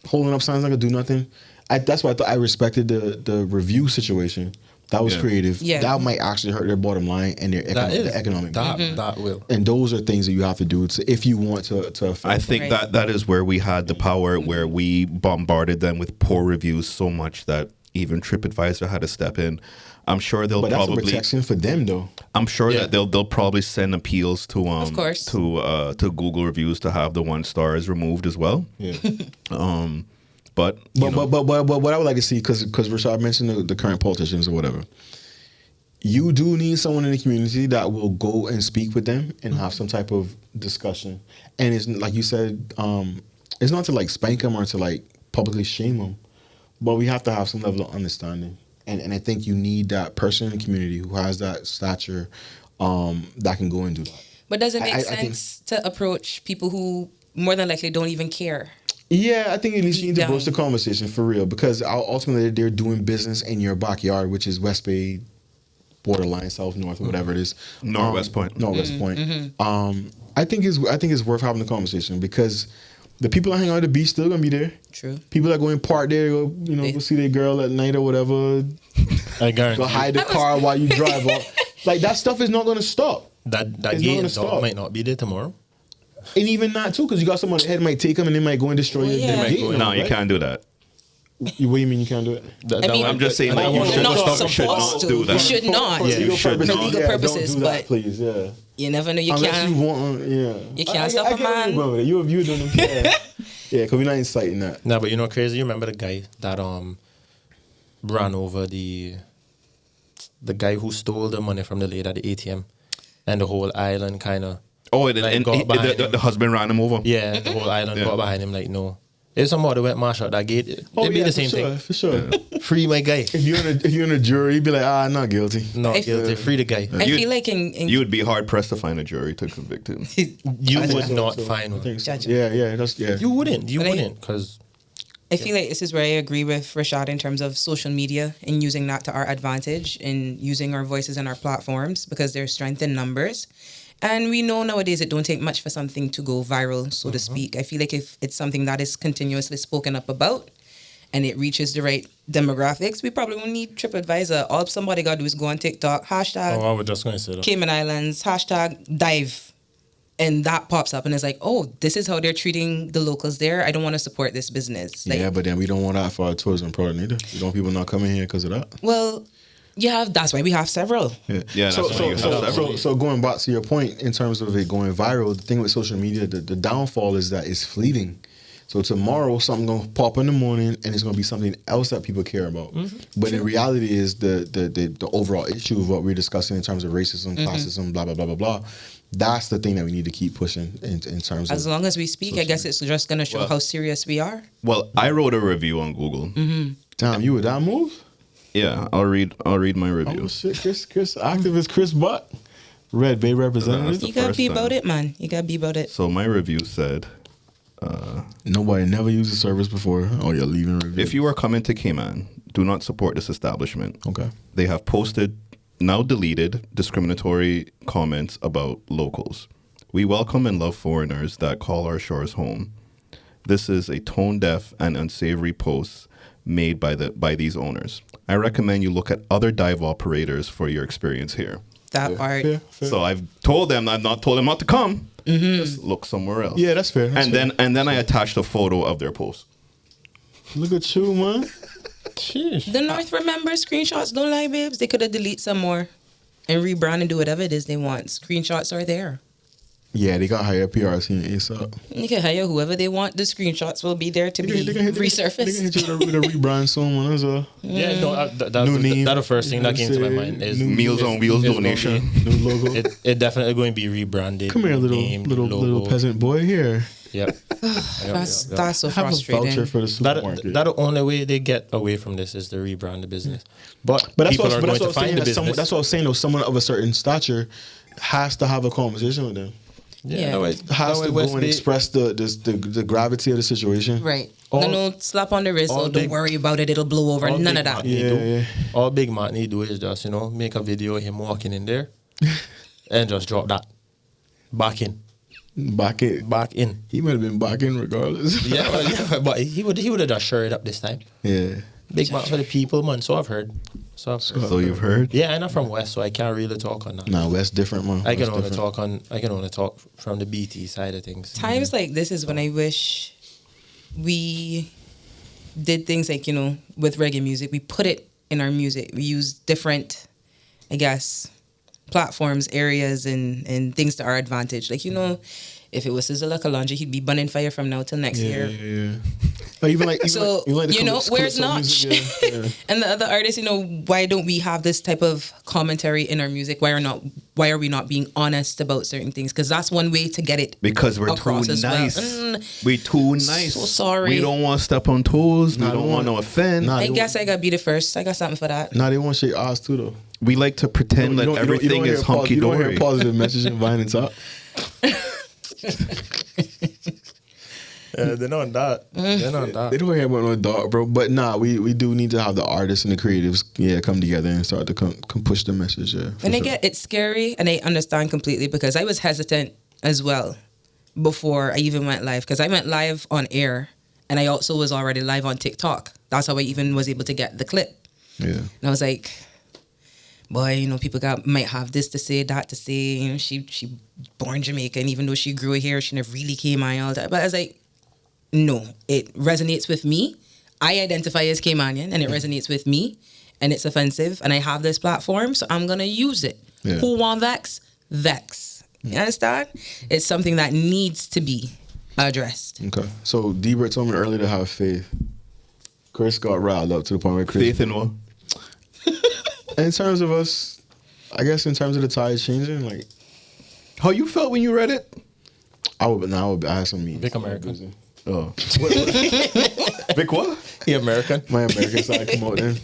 holding up signs not gonna do nothing. That's why I thought I respected the review situation. That was Yeah. creative. Yeah. That might actually hurt their bottom line and their economic. That will. And those are things that you have to do if you want to affect. I think Right. that is where we had the power, where we bombarded them with poor reviews so much that even TripAdvisor had to step in. I'm sure they'll but that's a probably. protection for them, though. I'm sure Yeah. that they'll probably send appeals to course. to Google reviews to have the 1 stars removed as well. Yeah. But you know, But what I would like to see, because Rashad mentioned the current politicians or whatever, you do need someone in the community that will go and speak with them and have some type of discussion. And it's like you said, it's not to like spank them or to like publicly shame them, but we have to have some level of understanding. And I think you need that person in the community who has that stature that can go and do that. But does it make I think- sense to approach people who more than likely don't even care? Yeah, I think at least you need to Deep broach the down. conversation for real, because ultimately they're doing business in your backyard, which is West Bay, borderline, South, North, whatever it is. Northwest Point. Northwest Point. I think it's worth having the conversation, because the people that hang out at the beach still gonna be there. True. People that go in park there, go go see their girl at night or whatever, I guarantee go hide the car while you drive off. Like that stuff is not gonna stop. that It's not gate gonna and dog stop. might not be there tomorrow. And even that too, because you got someone ahead might take them and they might go and destroy Well, your yeah. your They might gate. go in. no, right? you can't do that. What do you mean you can't do it? I mean, I'm just saying I that you want- should not not, supposed should not to. do You that. should not. For Yeah, legal you should purposes, not. For legal yeah, purposes, don't do that, but- please, yeah. You never know. You Unless can't. you want, yeah. You can't stop a get where man. you're going with it. You doing them, yeah. Yeah, because we're not inciting that. Nah, but you know crazy. You remember the guy that ran over the guy who stole the money from the lady at the ATM, and the whole island kind of Oh, and, Like, and got behind the him. husband ran him over. yeah, the whole island Yeah. got behind him like no. If somebody went march out that gate, it'd be the same thing. For sure. Free my guy. If you're in a jury, you'd be like, not guilty. Not If- guilty. Free the guy. I You- feel like in You would be hard pressed to find a jury to convict him. You I think would so, not so. find I one. think so. Judge. Yeah, that's yeah. You wouldn't. You But I- wouldn't because I feel like this is where I agree with Rashad in terms of social media and using that to our advantage and using our voices and our platforms, because there's strength in numbers. And we know nowadays it don't take much for something to go viral, so to speak. I feel like if it's something that is continuously spoken up about and it reaches the right demographics, we probably won't need TripAdvisor. All somebody got to do is go on TikTok, hashtag I was just going to say that. Cayman Islands, hashtag dive. And that pops up and it's like, oh, this is how they're treating the locals there. I don't want to support this business. Like, Yeah, but then we don't want that for our tourism product either. We don't want people not coming here because of that. well, that's why we have several. Yeah, So, that's why you so, have so, several. so going back to your point in terms of it going viral, the thing with social media, the downfall is that it's fleeting. So tomorrow something gonna pop in the morning and it's gonna be something else that people care about. But in reality is the overall issue of what we're discussing in terms of racism, classism, blah blah blah blah blah. That's the thing that we need to keep pushing in terms As of. long as we speak, I guess it's just going to show how serious we are. Well, I wrote a review on Google. Damn, you would that move? Yeah, I'll read my Oh review. shit, Chris, activist Chris Butt, Red Bay representative. the You got to first be time. about it, man. You got to be about it. So my review said, Nobody never used the service before. Oh, you're leaving review. if you are coming to Cayman, do not support this establishment. Okay. They have posted, now deleted, discriminatory comments about locals. We welcome and love foreigners that call our shores home. This is a tone-deaf and unsavory post made by these owners. I recommend you look at other dive operators for your experience here. That part. Fair. So I've told them, I've not told them not to come. Just look somewhere else. Yeah, that's fair. That's and then I attached a photo of their post. Look at you, man. The North remember screenshots don't lie, babes. They could have deleted some more and rebrand and do whatever it is they want. Screenshots are there. Yeah, they got higher PR team ASAP. You can hire whoever they want. The screenshots will be there to be They can hit resurfaced. you with a rebrand soon, man. That's a Yeah, no, that's New name. the first thing that came to my Say, mind is new- Meals on Wheels it's gonna donation. new logo. It definitely going to be rebranded. Come here, new name, new little logo. peasant boy. Here. Yep. That's so Have a frustrating. voucher for the supermarket. That the only way they get away from this is to rebrand the business. But But that's people what, are but going that's to what I'm saying. find the business. That's what I was saying. Though, someone of a certain stature has to have a conversation with them. Yeah. No, Has to go and express the gravity of the situation. Right. All- no slap on the wrist. all Oh, don't big- worry about it. It'll blow over. all None Big of that. Mac need Yeah, do- yeah. All Big Mac need do is just, make a video of him walking in there and just drop that. Back in. Back in. He might have been back in regardless. Yeah, but he would have just shirred up this time. Yeah. Big Mac for the people, man. So I've heard. So you've heard? Yeah, I'm not from West, so I can't really talk on that. Nah, that's different, man. I can That's only different. talk from the BT side of things. Times like this is when I wish we did things like, with reggae music. We put it in our music. We use different, I guess, platforms, areas, and things to our advantage. Like, if it was Sizzla Kalonji, he'd be burning fire from now till next year. Yeah. Or even like, So, the where's calypso Notch? music, yeah. And the other artists, why don't we have this type of commentary in our music? Why are we not being honest about certain things? Because that's one way to get it Because we're too across as well. nice. We too nice. So sorry. We don't want to step on toes. Nah, we don't want to offend. Nah, I they guess I gotta be the first. I got something for that. Nah, they want to shake ass too, though. We like to pretend that everything is hunky You don't dory. hear positive message and Vine and top. They're not that. They're not that. They don't hear about no dog, bro. But nah, we do need to have the artists and the creatives, come together and start to come push the message. Yeah. for And sure. it's scary, and I understand completely because I was hesitant as well before I even went live, because I went live on air, and I also was already live on TikTok. That's how I even was able to get the clip. Yeah. And I was like, boy, people might have this to say, that to say. She born Jamaican, even though she grew here, she never really came on all that. But I was like, no, it resonates with me. I identify as Caymanian, and it resonates with me, and it's offensive, and I have this platform, so I'm gonna use it. Yeah. Who want vex? Vex. You understand? It's something that needs to be addressed. Okay. So D-Bert told me earlier to have faith. Chris got riled up to the point where Chris. Faith in what? In terms of us, I guess in terms of the tide changing, like How you felt when you read it? I have some meetings. Vic American. Oh, Vic what? He American. my American side come out then.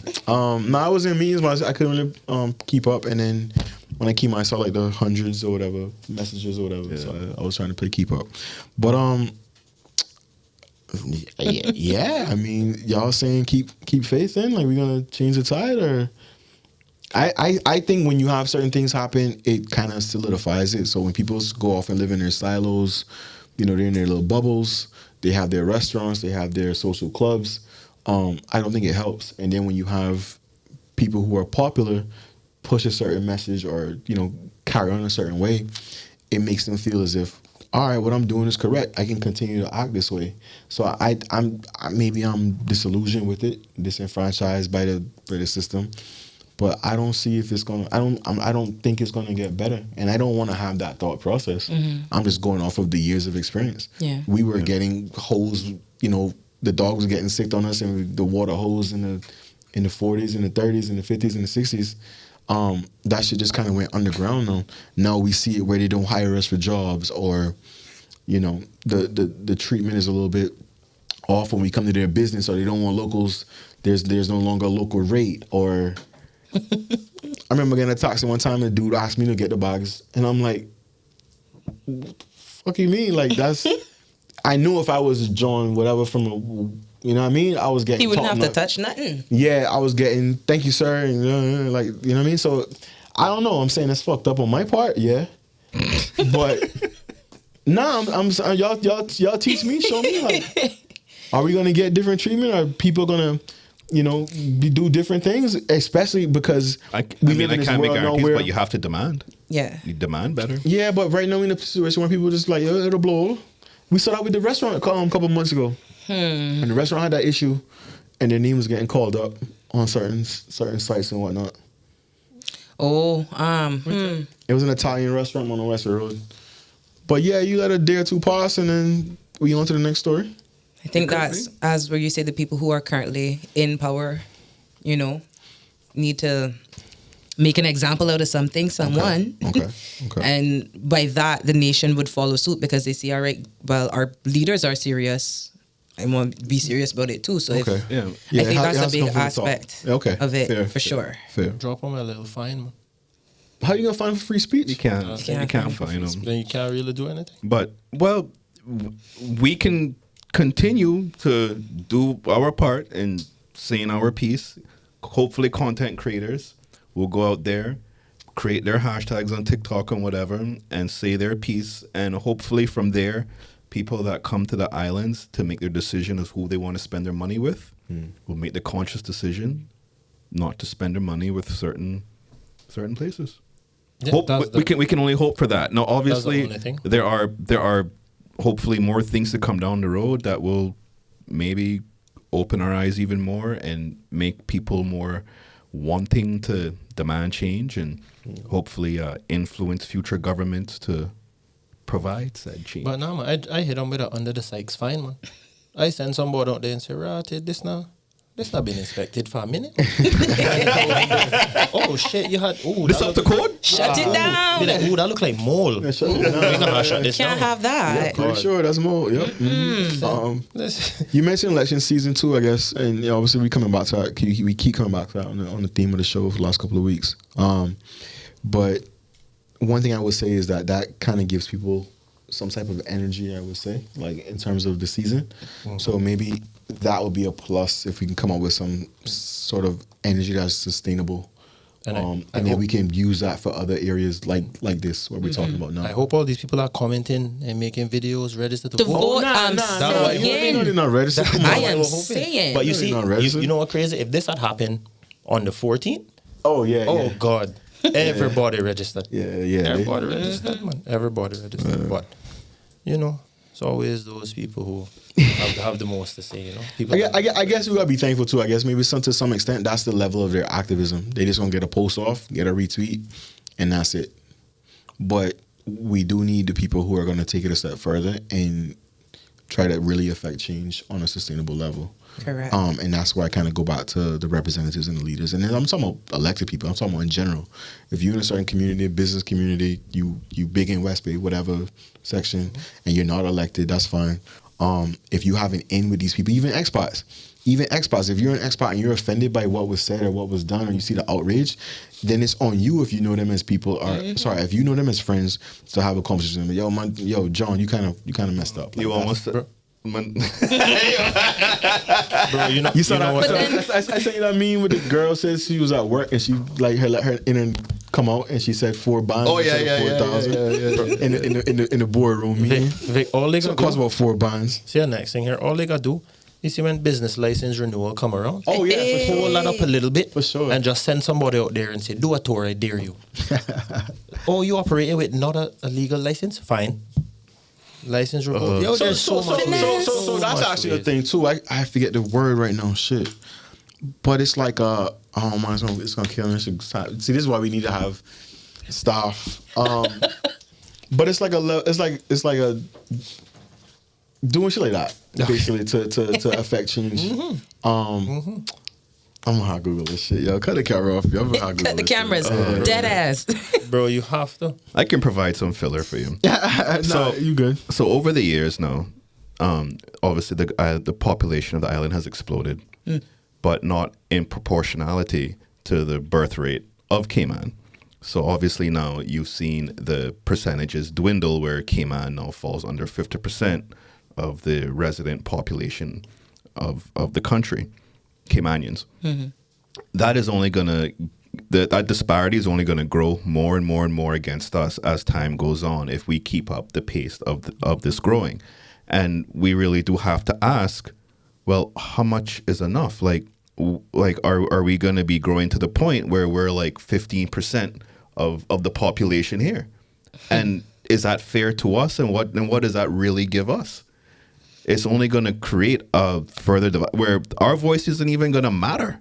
I was in meetings, but I couldn't really keep up. And then when I came out, I saw like the hundreds or whatever messages or whatever. So I was trying to play keep up. But yeah. I mean, y'all saying keep faith in, like we're gonna change the tide, or I think when you have certain things happen, it kind of solidifies it. So when people go off and live in their silos, they're in their little bubbles. They have their restaurants, they have their social clubs. I don't think it helps. And then when you have people who are popular push a certain message or carry on a certain way, it makes them feel as if, all right, what I'm doing is correct. I can continue to act this way. So I'm disillusioned with it, disenfranchised by the system. But I don't see if it's gonna. I don't think it's gonna get better, and I don't want to have that thought process. I'm just going off of the years of experience. Yeah. We were getting hosed. The dog was getting sick on us, and the water hose in the 40s, and the 30s, and the 50s, and the 60s. That shit just kind of went underground. Now we see it where they don't hire us for jobs, or the treatment is a little bit off when we come to their business, or they don't want locals. There's no longer a local rate, or I remember getting a taxi one time and the dude asked me to get the bags, and I'm like, what the fuck you mean? Like, that's I knew if I was John whatever from what I mean, I was getting He wouldn't taught have to touch nothing. yeah, I was getting thank you sir, and like, you know what I mean? So I don't know, I'm saying that's fucked up on my part, yeah. But I'm y'all teach me, show me, like, are we gonna get different treatment? Are people gonna do different things, especially because I we mean, live I in this can't make world now guarantees, where, but you have to demand. Yeah. You demand better. yeah, but right now we're in a situation where people just like, it'll blow over. We saw that with the restaurant a couple months ago, and the restaurant had that issue, and their name was getting called up on certain sites and whatnot. Oh, It was an Italian restaurant on the West Road. But yeah, you let a day or two pass, and then we on to the next story. I think that's as where you say the people who are currently in power, need to make an example out of someone. Okay. And by that, the nation would follow suit because they see, all right, well, our leaders are serious. I want to be serious about it too. So Okay. if, Yeah. I think that's a big come from the top. aspect Okay. of it, Fair. for sure. Fair. Drop them a little fine, man. How you gonna find free speech? You can't. You can't find them. Then you can't really do anything. But we can continue to do our part in saying our piece. Hopefully, content creators will go out there, create their hashtags on TikTok and whatever, and say their piece. And hopefully, from there, people that come to the islands to make their decision of who they want to spend their money with will make the conscious decision not to spend their money with certain places. Yeah, We can only hope for that. Now, obviously, only thing. there are hopefully more things to come down the road that will maybe open our eyes even more and make people more wanting to demand change and hopefully influence future governments to provide said change. But now, man, I hit them with a under the Sykes fine, man. I send somebody out there and say, right, this not been inspected for a minute. Oh shit, you had this up the code? Shut it down. Be like, ooh, that look like mold. Shut it We down. gotta shut this Can't down. have that. Pretty sure that's more. Yep. You mentioned election season 2, I guess, and obviously we coming back to that. We keep coming back to that on the theme of the show for the last couple of weeks. But one thing I would say is that kind of gives people some type of energy, I would say, like in terms of the season. So maybe that would be a plus if we can come up with some sort of energy that's sustainable. And I then hope- we can use that for other areas like this, what we're talking about now. I hope all these people are commenting and making videos, register to To vote. vote, I'm That You saying. know they're not registered. Come I on. am saying. But you You're see, not registered? you know what crazy? If this had happened on the 14th, Oh, yeah. oh yeah. God, everybody registered. Yeah. Everybody registered, man. Everybody registered. But, you know, it's always those people who have the most to say, you know. People I guess we gotta be thankful too. I guess maybe to some extent that's the level of their activism. They just gonna get a post off, get a retweet, and that's it. But we do need the people who are gonna take it a step further and try to really affect change on a sustainable level. Correct. And that's where I kind of go back to the representatives and the leaders. And then I'm talking about elected people. I'm talking about in general. If you're in a certain community, business community, you big in West Bay, whatever section, and you're not elected, that's fine. If you have an in with these people, even expats, if you're an expat and you're offended by what was said or what was done, or you see the outrage, then it's on you if you know them as people, or if you know them as friends, to have a conversation with them. Yo, John, you kind of messed up. You Like, almost... Bro, you know, You saw you know that? what? I sent you that meme with the girl says she was at work and she let her intern come out and she said 4 bonds. Oh, yeah, instead of 4,000 in the boardroom meeting. Vic, all they So got it costs do. about 4 bonds. See the next thing here. All they got do. You see when business license renewal come around. Oh yeah, for Hold that up a little bit, For sure. and just send somebody out there and say, "Do a tour, I dare you." Oh, you operating with not a legal license? Fine. License revoked. Yo, there's so much. So that's actually a thing too. I forget the word right now. Shit. But it's like oh man, it's gonna kill me. See, this is why we need to have staff. But it's like a doing shit like that basically to affect change. I'm gonna hot Google this shit, yo. Cut the camera off. Yo. I'm gonna hot Google Cut the this shit. cameras. Dead ass. Bro, you have to. I can provide some filler for you. Nah, you good? So over the years now, obviously the population of the island has exploded, but not in proportionality to the birth rate of Cayman. So obviously now you've seen the percentages dwindle where Cayman now falls under 50% of the resident population of the country, Caymanians. That is only gonna that disparity is only going to grow more and more and more against us as time goes on if we keep up the pace of this growing. And we really do have to ask, well, how much is enough? Like are we going to be growing to the point where we're like 15% of the population here? And is that fair to us? And what does that really give us? It's only going to create a further divide where our voice isn't even going to matter.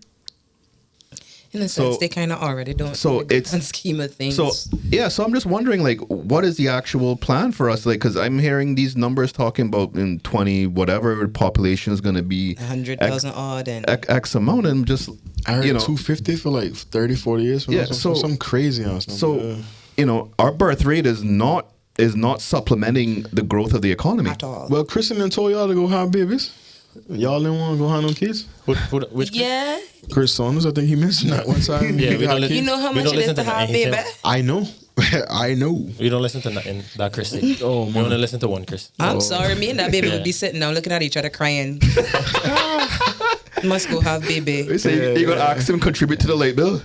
In a sense, they kind of already don't. So in the it's grand scheme of things. So yeah, so I'm just wondering, like, what is the actual plan for us? Like, because I'm hearing these numbers talking about in 20 whatever population is going to be 100,000 odd and X amount, and just I heard you know 250 for like 30, 40 years from Yeah, now. so- Something crazy on something. so you know our birth rate is not supplementing the growth of the economy at all. Well, Kristen done told y'all to go have babies. Y'all didn't want to go have no kids. Which Yeah, Chris Saunders, I think he mentioned that one time. Yeah, He we had don't kids. you know how We much don't it is listen to to have anything. baby. I know. I know. You don't listen to nothing that Chris said. Oh, You man. only listen to one Chris. I'm sorry, me and that baby would be sitting down looking at each other crying. Must go have baby. so you're gonna ask him contribute to the light bill.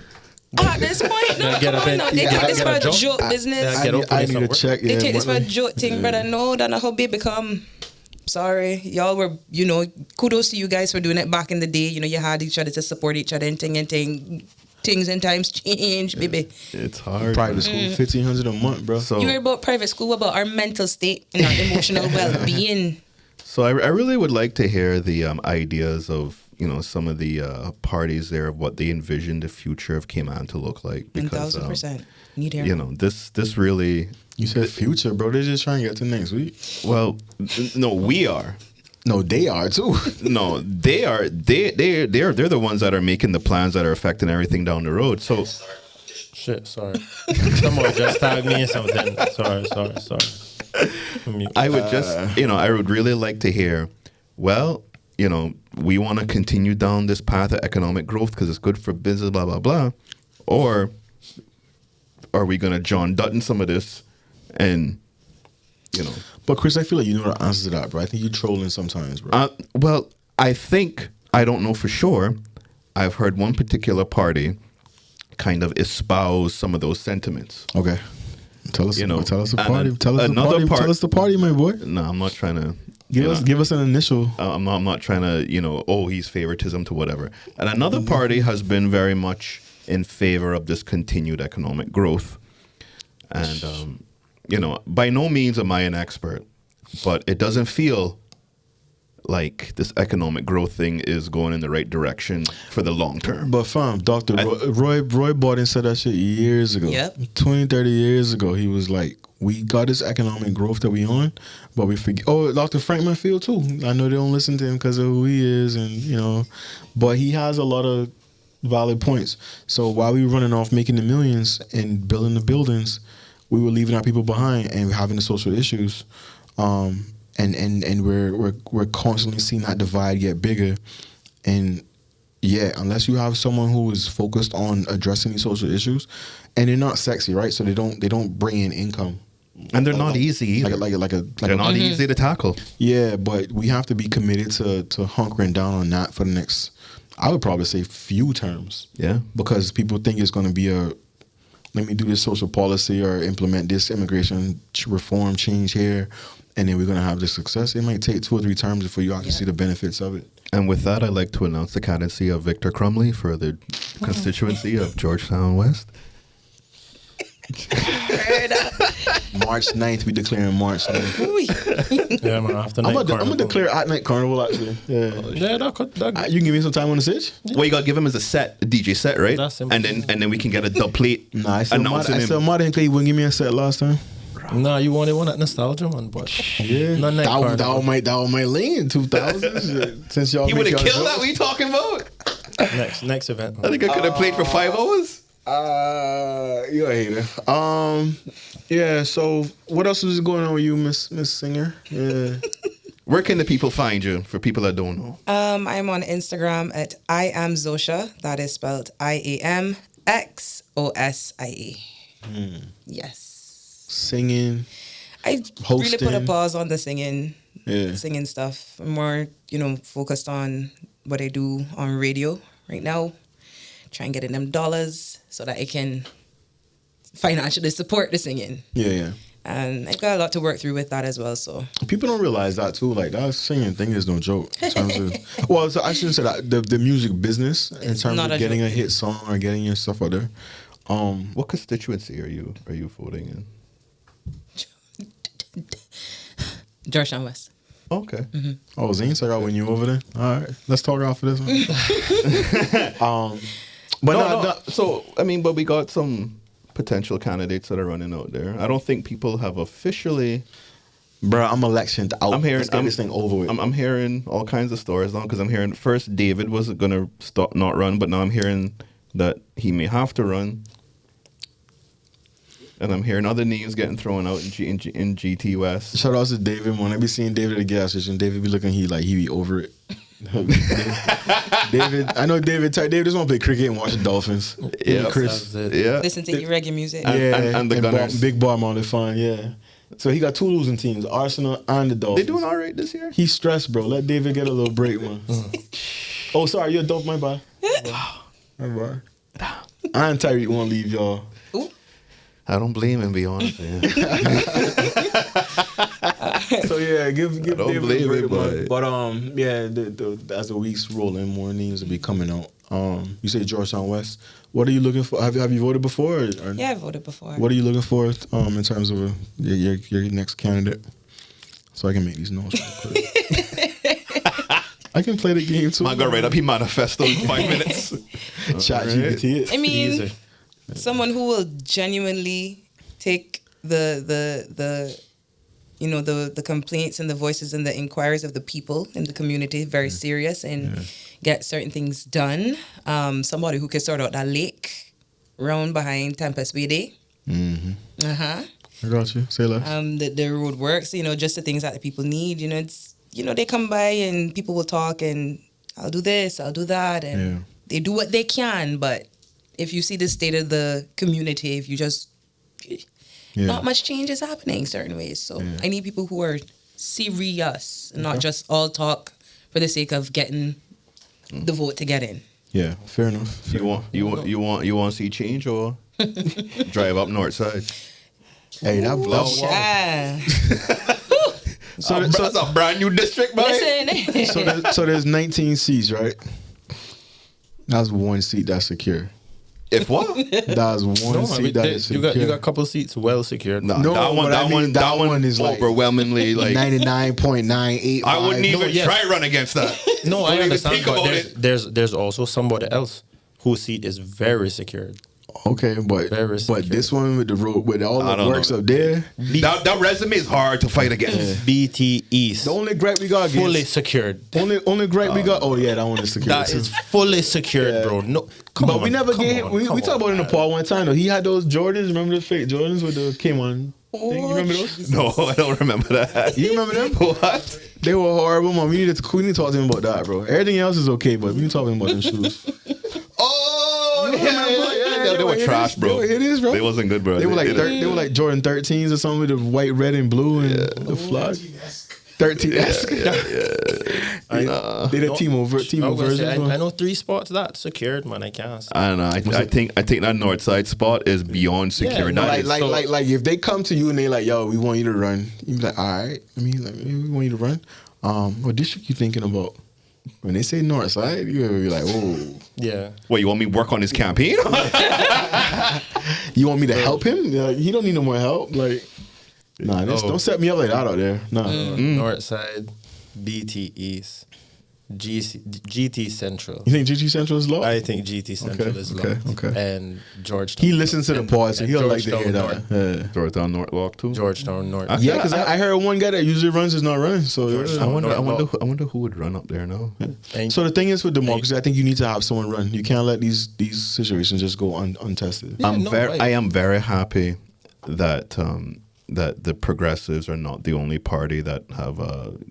At this point, no, Get up come on and- now. They yeah, take this get for a a job. joke business. Get up I and need a somewhere. check. They Yeah, take this for a monthly. joke thing, brother. No, that's not how baby come. Sorry, y'all were, kudos to you guys for doing it back in the day. You had each other to support each other and things and times change, baby. It's hard. Private school, $1,500 a month, bro. So You were about private school, about our mental state and our emotional well-being. So I really would like to hear the ideas of some of the parties there of what they envision the future of Cayman to look like, because 1,000%. Need here. this really You said future, bro. They're just trying to get to next week. well no we are No, they are too. no they are they're the ones that are making the plans that are affecting everything down the road. So Shit, sorry. Someone just tagged me in something. Sorry. I would just, I would really like to hear, well, we want to continue down this path of economic growth because it's good for business, blah, blah, blah. Or are we going to John Dutton some of this and, But Chris, I feel like you know the answer to that, bro. I think you're trolling sometimes, bro. well, I don't know for sure. I've heard one particular party kind of espouse some of those sentiments. Okay. Tell us, tell us the and party. Tell us the party. Tell us the party, my boy. No, I'm not trying to. Give us an initial. I'm not trying to, he's favoritism to whatever. And another party has been very much in favor of this continued economic growth. And, by no means am I an expert, but it doesn't feel like this economic growth thing is going in the right direction for the long term. But fam, Dr. Roy Borden said that shit years ago. Yep. 20, 30 years ago. He was like, we got this economic growth that we on, but we forget. Oh, Dr. Frank Manfield too. I know they don't listen to him because of who he is, and but he has a lot of valid points. So while we were running off making the millions and building the buildings, we were leaving our people behind and having the social issues. And we're constantly seeing that divide get bigger. And yeah, unless you have someone who is focused on addressing these social issues, and they're not sexy, right? So they don't bring in income. And they're not easy either. They're not easy to tackle. Yeah, but we have to be committed to hunkering down on that for the next, I would probably say, few terms. Yeah. Because people think it's going to be let me do this social policy or implement this immigration reform change here, and then we're going to have this success. It might take 2 or 3 terms before you actually see the benefits of it. And with that, I'd like to announce the candidacy of Victor Crumley for the constituency of Georgetown West. March 9th, we declaring March 9th. Yeah, man. After night I'm going to carnival. declare at night carnival, actually. Yeah. Yeah, that You can give me some time on the stage? What you got to give him is a DJ set, right? That's simple. And then we can get a dub plate Nah, I still announcing him. mad at him because he wouldn't give me a set last time. Nah, you wanted one at nostalgia, man. But Yeah. not night carnival. That was my lane in 2000s. Since y'all He make would have y'all killed that. jokes. What you talking about? Next event. I Man. think I could have played for 5 hours. You're a hater. Yeah. So, what else is going on with you, Miss Singer? Yeah. Where can the people find you for people that don't know? I'm on Instagram at I am Zosia. That is spelled IAMXOSIA. Yes. Singing. I really Hosting. put a pause on the singing stuff. I'm more, focused on what I do on radio right now. Try and get in them dollars so that I can financially support the singing. Yeah. And I've got a lot to work through with that as well. So People don't realize that too. Like that singing thing is no joke. In terms of, well, so I shouldn't say that the music business in It's terms not of a getting joke. a hit song or getting your stuff out there. What constituency are you voting in? Georgetown West. Okay. Oh, Zane, so I got when you over there. All right, let's talk off of this one. But no. So I mean, but we got some potential candidates that are running out there. I don't think people have officially. bro, I'm election out. I'm hearing Let's get this thing over with. I'm hearing all kinds of stories now because I'm hearing first David was gonna not run, but now I'm hearing that he may have to run, and I'm hearing other names getting thrown out in GT West. Shout out to David. When I be seeing David at the gas station, David be looking, he be over it. David, I know David. David just want to play cricket and watch the Dolphins. Yeah, Chris. Yeah, Listen to your reggae music. and the Gunners. Big bar on the fun. Yeah. So he got two losing teams, Arsenal and the They Dolphins. doing all right this year. He's stressed, bro. Let David get a little break, man. Oh, sorry, you're a Dolphin. My bad. My bad. And Tyreek won't leave y'all. I don't blame him, be honest. Man. So yeah, give don't David blame a break, it, man. but- But yeah, as the weeks roll in, more names will be coming out. You say Georgetown West. What are you looking for? Have you voted before? Or Yeah, I voted before. What are you looking for in terms of your next candidate? So I can make these notes real quick. I can play the game too. I'm gonna write up his manifesto in 5 minutes. Chat GPT. I mean, Easy. someone who will genuinely take the complaints and the voices and the inquiries of the people in the community very serious and get certain things done. Somebody who can sort out that lake round behind Tempest Bay Day. Mm-hmm. Uh-huh. I got you. Say less. The road works, just the things that the people need. It's they come by and people will talk and I'll do this, I'll do that, and they do what they can. But if you see the state of the community, if you just not much change is happening in certain ways. So I need people who are serious, and not just all talk for the sake of getting the vote to get in. Yeah, fair enough. You want to see change or drive up north side? Hey, that's Yeah. so That's a brand new district, man. Listen. so there's 19 seats, right? That's one seat that's secure. If what? That's one seat that is you secure. got a couple seats well secured. No, No, that one is like overwhelmingly like 99.985. I wouldn't even yes. try run against that. No, I Don't even understand, think but about there's also somebody else whose seat is very secured. Okay, but Very secure. this one with the road with all I the don't works know. up there. That resume is hard to fight against. BT East, The only gripe we got fully against, secured. only gripe we got. Oh yeah, that one is secure. That too. is fully secured, Yeah. bro. No, come But on. we never come gave. on, We come talked about it in the on, pod one time though. He had those Jordans. Remember the fake Jordans with the came on? thing? You remember those? No, I don't remember that. You remember them? What? They were horrible, man. We need to talk to him about that, bro. Everything else is okay, but we need to talk to him about them shoes. Oh, Yeah, they were trash, hideous. bro. They were hideous, bro. They wasn't good, bro. They were like Jordan 13s or something with the white, red, and blue and the flag. 13. Yeah. They did Timo version. I know 3 spots that secured, man. I can't. I don't know. I think that north side spot is beyond secure. no, That Like, is- like if they come to you and they like, yo, we want you to run. You be like, all right. I mean, like, we want you to run. What district you thinking about? When they say north side, you be like, oh. Yeah. What, you want me to work on his campaign? You want me to help him? Like, he don't need no more help. Like, nah, Oh. don't set me up like that out there. Nah. North side, BT East, GT Central. You think GT Central is low? I think GT Central is okay, low. okay. And Georgetown. He listens to the pod, so and he'll like to Georgetown hear North. that. Yeah. Georgetown North Walk too. Georgetown North. Okay. Yeah, because I heard one guy that usually runs is not running. So I wonder who would run up there now. And So the thing is with democracy, I think you need to have someone run. You can't let these situations just go untested. I am very happy that that the progressives are not the only party that have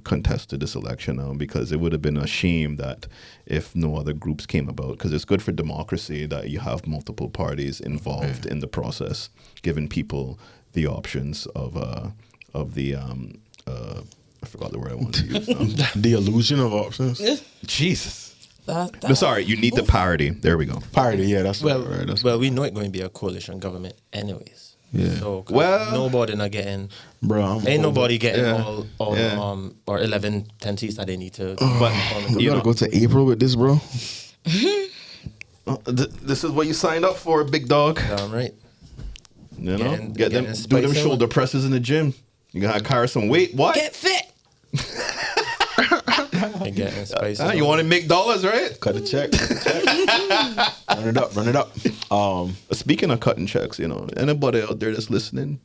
contested this election now, because it would have been a shame that if no other groups came about, because it's good for democracy that you have multiple parties involved in the process, giving people the options of the I forgot the word I wanted to use now. The illusion of options. Jesus. That- No, sorry, you need the parity. There we go. Party, yeah, that's well, right. That's well, we know it's going to be a coalition government, anyways. Yeah. So Well- nobody not getting. bro. Ain't nobody getting Yeah. all Yeah. or 11, 10 seats that they need to. But We you gotta know, go to April with this, bro. this is what you signed up for, big dog. Damn right. You know, Getting- get them, getting do them spicy. shoulder presses in the gym. You gotta carry some weight. What? Get fit. It getting spicy. You want to make dollars, right? Cut a check. Run it up. Speaking of cutting checks, anybody out there that's listening,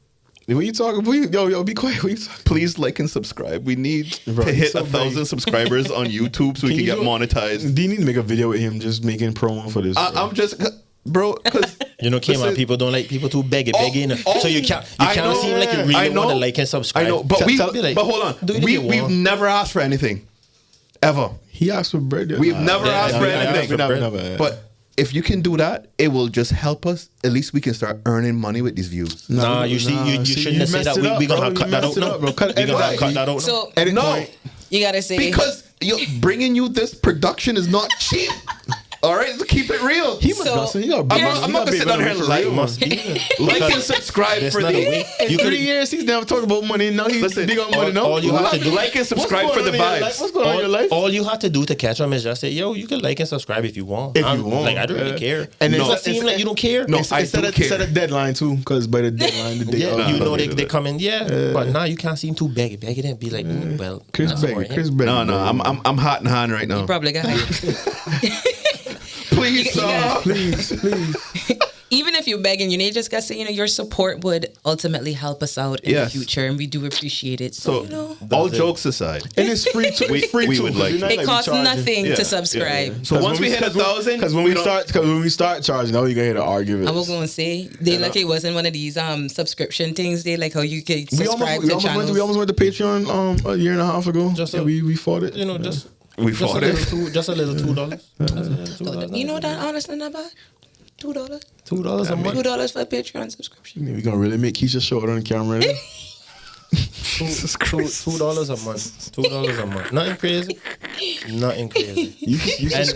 What you talking? Yo, be quiet. What you talking? please like and subscribe. We need Bro, to hit so 1,000 subscribers on YouTube so we can you get do it? monetized. Do you need to make a video with him just making promo for this? I'm just, bro, because Cayman people don't like people too begging. So you can't seem like you I really know. want to like and subscribe. I know, but Be but hold on. do it if you We've want. never asked for anything, ever. He asked for bread. We've never asked for anything. Never. But if you can do that, it will just help us. At least we can start earning money with these views. Nah, you shouldn't have said that. We gonna cut that out now. bro. Cut We gonna cut that out. So Edit No, point. you gotta say because bringing you this production is not cheap. All right, let's keep it real. He must So- go. So he got I'm not gonna sit down here and like and subscribe There's for not a the. way. In 3 years, he's never talked about money. Now he's Listen, big on money. No, all you have to do- Like and subscribe for the vibes. What's going on in your life? All you have to do to catch them is just say, yo, you can like and subscribe if you want. If you want. Like, I don't really care. And And it's- it seem like you don't care. No, I set do a care. set a deadline too, because by the deadline, the day. Yeah, you know no, they come in, but now you can't seem too baggy and be like, well, Chris that's Begg. alright, Chris yeah. Begg. No, I'm hot in hand right now. probably got Please, Please. even if you're begging, you need just gotta say, your support would ultimately help us out in Yes. the future, and we do appreciate it. So, So, all jokes aside, And it's free too. It's free we too. would like You're not it costs charging. nothing Yeah, to subscribe. so once we hit 1,000, because when we start charging, now you're gonna hear the argument. I was gonna say they lucky it wasn't one of these subscription things. They like how you could We subscribe almost to channels. went to Patreon a year and a half ago. We fought it. we fought it. Just a little $2. You know that honestly not bad. $2. $2 a month. $2 for a Patreon subscription. We're gonna really make Keisha show it on the camera. $2 a month. $2 a month. Nothing crazy. Nothing crazy.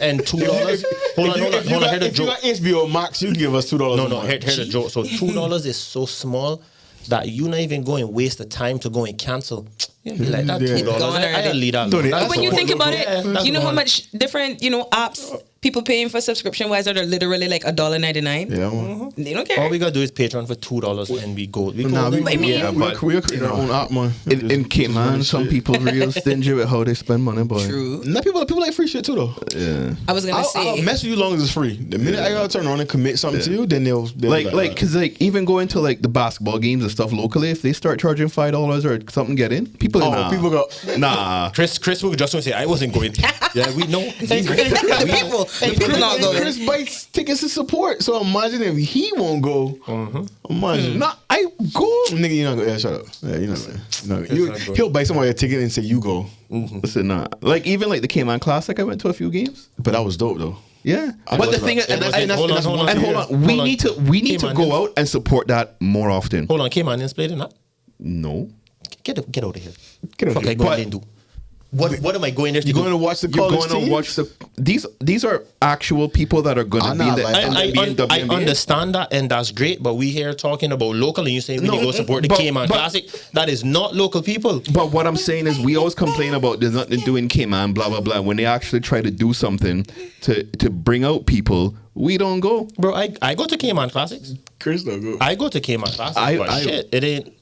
And $2. Hold on. Hear the If you joke. got HBO Max, you can give us $2. No. Hear the joke. So $2 is so small that you not even going to waste the time to go and cancel. You'll be like, that Yeah. $2. Gone I already. leave that. Don't it? alone. But when you think about Yeah, it, that's you know how gone. much different, apps people paying for subscription wise are literally like $1.99. Yeah, man. They don't care. All we gotta do is Patreon for $2 and we go. Nah, we I mean- but, we're creating our own app, man. In Cayman, some people real stingy with how they spend money, boy. True. Not people like free shit too though. Yeah. I was gonna I'll say mess with you long as it's free. The minute I gotta turn around and commit something to you, then they'll Cause even going to the basketball games and stuff locally, if they start charging $5 or something, get in. People go. Nah. Chris was just gonna say I wasn't going. Yeah, we know. the people not going. Chris bites tickets to support. So imagine if he won't go. Imagine. Nah, I go. Nigga, you're not going. Yeah, shut up. Yeah, you're not going. He'll bite somebody a ticket and say you go. Listen, nah. Even the Cayman Classic, I went to a few games. But that was dope though. Yeah, I but was the thing is, right. and Hold on. we need to Cayman go is- out and support that more often. Hold on, Cayman didn't play tonight. No, Get out of here. Get out Fuck, here. I going But- there and do. What am I going there to You do? going to watch the you're college going to teams? watch these are actual people that are going to I'm be in not the, like- I WNBA. understand that, and that's great. But we here talking about local, and you saying we No, need to go support the but- Cayman but- Classic. That is not local people. But what I'm saying is, we always complain about there's nothing to do in Cayman, blah blah blah. When they actually try to do something to bring out people, we don't go. Bro, I go to Cayman Classics. Chris don't go. I go to Cayman Classics, but shit, it ain't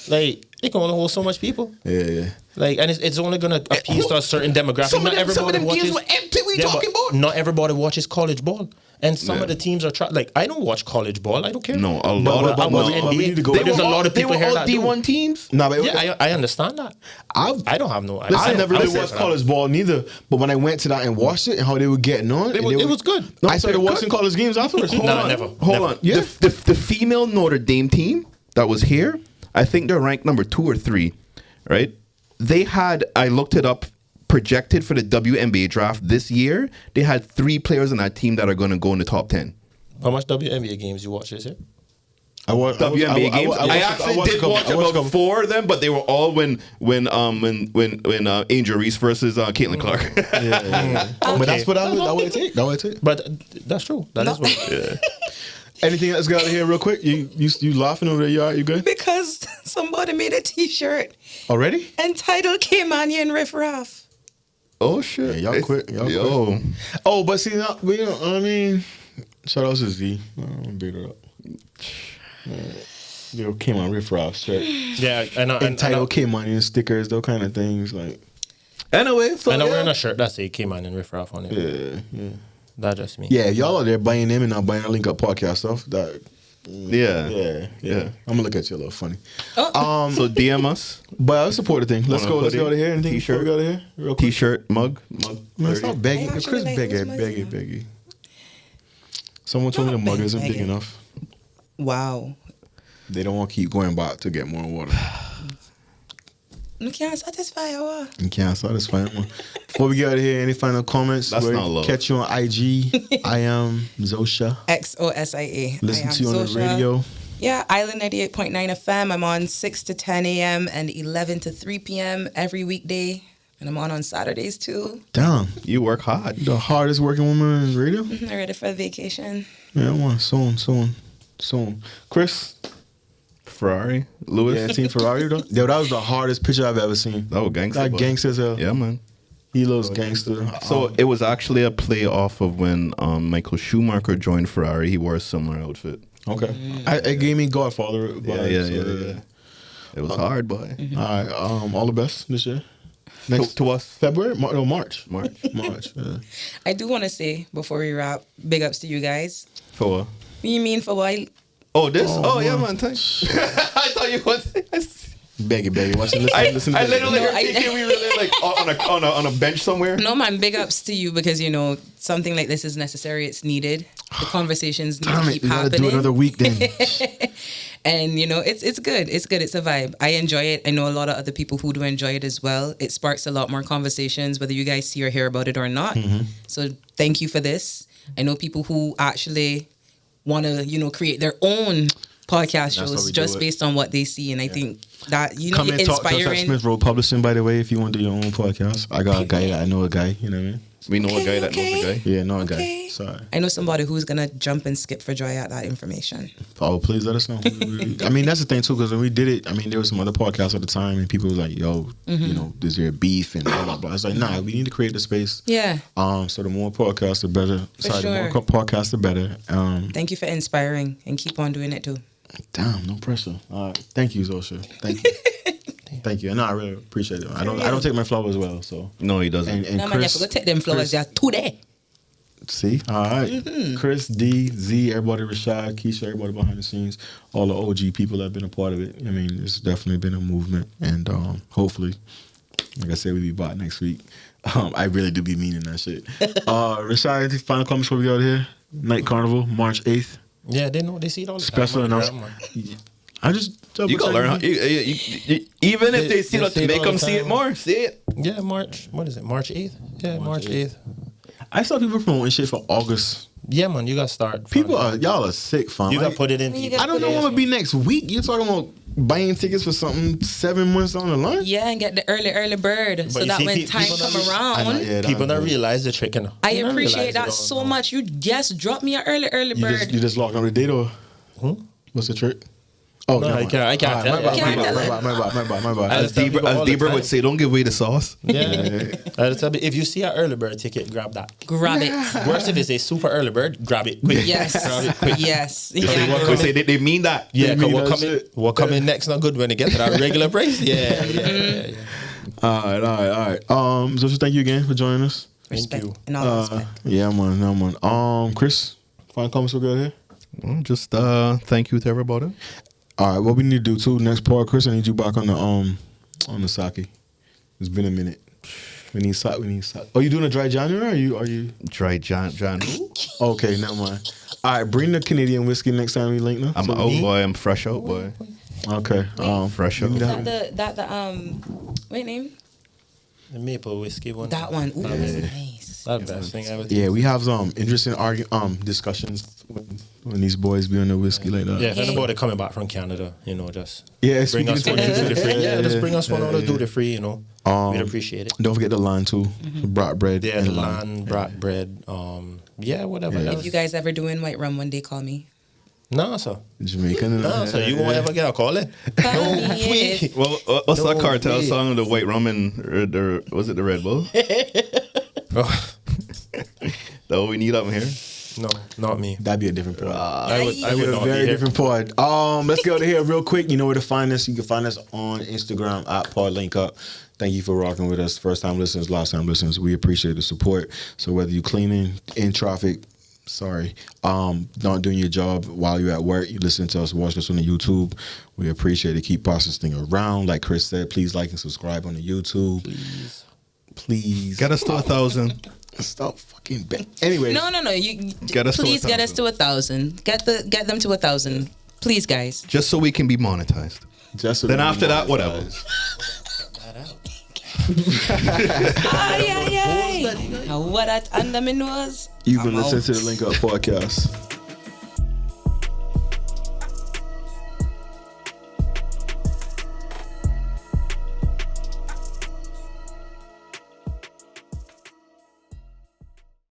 like it can only hold so much people. Yeah. Like, and it's only gonna appeal to a certain demographic. Some of Not them everybody games watches. were empty. We Yeah, talking but about? not everybody watches college ball, and some Yeah. of the teams are like I don't watch college ball. I don't care. No, a lot But of I them. watch No, NBA. we need to go- There's a lot of people they here were all that do. D1 teams. Nah, but Yeah, I understand that. I don't have no. I never really watched that. college ball neither. But when I went to that and watched it and how they were getting on, It was good. I started they're watching good. college games afterwards. Nah, never. Hold on. Yeah. The female Notre Dame team that was here, I think they're ranked number 2 or 3, right? They had, I looked it up, projected for the WNBA draft this year, they had 3 players on that team that are going to go in the top 10. How much WNBA games you watch this year? WNBA games. I actually did watch about 4 of them, but they were all when Angel Reese versus Caitlin Clark. But that's what I would take. That would take. But that's true. That is what. Anything else got out of here real quick? You laughing over there? You good? Because somebody made a T-shirt Already? entitled Caymanian Riff Raff. Oh shit! Yeah, y'all quit. Yo. Oh, but see, I mean, shout out to Z. I'm beat it up. Came on Riff Raff shirt. Yeah, and Entitled Caymanian stickers, those kind of things. Like, Anyway, so And I'm yeah. wearing a shirt that say K-Man and Riff Raff on it. Yeah. That's just me. Yeah, if y'all out there buying them and not buying our Link Up podcast stuff, that Yeah. I'm gonna look at you a little funny. So DM us. But I support the thing. Let's Want a go. Let's hoodie, go out of here. Anything before we go out of here? Real quick. T-shirt, mug. Man, 30. stop begging. I actually Chris like begging, those begging, mugs. begging. Someone told me the Not mug isn't big begging. enough. Wow. They don't want to keep going back to get more water. You can't satisfy our. You can't satisfy them. Before we get out of here, any final comments? That's Where not love. Catch you on IG. I am Zosia. XOSIA. Listen I am to you on the Zosia. radio. Yeah, Island 98.9 FM. I'm on 6 to 10 a.m. and 11 to 3 p.m. every weekday. And I'm on Saturdays too. Damn. You work hard. The hardest working woman in radio? I'm ready for a vacation. Yeah, I want. Soon. Chris? Ferrari, Lewis. Yeah, Team Ferrari though. Yo, that was the hardest picture I've ever seen. Oh, gangster. That boy. gangster as hell. Yeah, man. He loves gangster. So it was actually a play off of when Michael Schumacher joined Ferrari. He wore a similar outfit. Okay. It gave me Godfather vibes. Yeah. It was hard, boy. All right. All the best this year. To us, February? March. March. March. Yeah. I do want to say before we wrap, big ups to you guys. For what? What you mean for why? Oh, this? Oh, yeah, man. Thanks. I thought you was. Beg it. Watch it. Listen. I literally No, heard I- thinking we really like on a bench somewhere. No, man, big ups to you because, you know, something like this is necessary. It's needed. The conversations need Damn to it. keep We gotta happening. do another week then. And, you know, it's good. It's good. It's a vibe. I enjoy it. I know a lot of other people who do enjoy it as well. It sparks a lot more conversations, whether you guys see or hear about it or not. So thank you for this. I know people who actually want to, you know, create their own podcast That's how shows we do just it. based on what they see. And I think that, you know, Come and talk to us at inspiring. Smith Road Publishing, by the way, if you want to do your own podcast. I got a guy that I know a guy, you know what I mean? We know a guy that knows a guy. Yeah, know a Okay. guy. Sorry. I know somebody who's going to jump and skip for joy at that information. Oh, please let us know. I mean, that's the thing too, because when we did it, I mean, there was some other podcasts at the time, and people was like, "Yo, you know, is there beef and blah blah blah." It's like, nah, we need to create the space. Yeah. So the more podcasts, the better. For The more sure. podcasts, the better. Thank you for inspiring and keep on doing it too. Damn, no pressure. All right, thank you, Zosia. Thank you. Thank you. No, I really appreciate it. I don't take my flowers well, so. No, he doesn't. And No, man, you have to go take them flowers there today. See, all right. Chris, D, Z, everybody, Rashad, Keisha, everybody behind the scenes, all the OG people that have been a part of it. I mean, it's definitely been a movement, and hopefully, like I said, we'll be back next week. I really do be meaning that shit. Rashad, any final comments before we go out here? Night Carnival, March 8th. Yeah, they know. They see it all the Special time. announcement. I just You gotta learn how. Even if they see they it, see it make all them the see it time. more. See it. Yeah, March. What is it? March 8th? Yeah, March 8th. I saw people promoting shit for August. Yeah, man, you got to start. People y'all are sick, fam. You got Like, to put it in. You gotta I don't know what it'll be next week. You're talking about buying tickets for something 7 months down the line? Yeah, and get the early bird so you that see, when time people come don't- around, People don't realize the trick. You know. I They don't appreciate realize that it all, so no. much. You just drop me an early bird. You just locked on the date or? What's the trick? Oh, No, never I mind. can't- I can't All tell right, you. my Can't tell bad. My bad. As tell people all the Deeper time. would say, don't give away the sauce. Yeah. I'll tell you, if you see an early bird ticket, grab that. Grab it. Worse if it's a super early bird, grab it quick. Yes. Grab it quick. Yes. We Yeah. say they mean that. Yeah, They mean because that what come in next not good when it gets to that regular price. Yeah. All right. Zosia, thank you again for joining us. Respect you. and all respect. Yeah, man. Chris, final comments we'll go here. Well, just thank you to everybody. All right, what we need to do too next part, Chris, I need you back on the sake. It's been a minute. We need sake. Oh, you doing a dry January? Are you? Dry John. Okay, never mind. All right, bring the Canadian whiskey next time we link now. I'm out, boy. I'm fresh out, boy. Okay. Fresh out. Is that the wait name? The maple whiskey one. That one. Ooh, that's nice. That's the best thing ever. Yeah, we have some interesting discussions when these boys be on the whiskey like that. Yeah, if anybody coming back from Canada, just Yeah, bring us one duty free. Yeah, just bring us one out of duty free. We'd appreciate it. Don't forget the line too, brat bread. Yeah, and the land, brat bread. Whatever. If else. you guys ever doing white rum one day, call me. No, sir. Jamaican. No, sir. You won't ever get a call in. Call me if- Well, what's that No cartel way. song? The White Rum and was it the Red Bull? That's all we need up in here. No, not me. That'd be a different pod. I would That'd be a not be very here. different pod. Let's go to here real quick. You know where to find us. You can find us on Instagram at PodLinkUp. Thank you for rocking with us. First time listeners, last time listeners. We appreciate the support. So whether you're cleaning, in traffic, not doing your job while you're at work, you listen to us, watch us on the YouTube. We appreciate it. Keep passing this thing around. Like Chris said, please like and subscribe on the YouTube. Please. Get us to 1,000. Stop fucking anyway. No. You Get us to please get us 1,000. to 1,000. Get them to 1,000. Please, guys. Just so we can be monetized. Just so Then that after we that, whatever. Ay. What at under my nose? You've been I'm listening out. to the Link Up Podcast.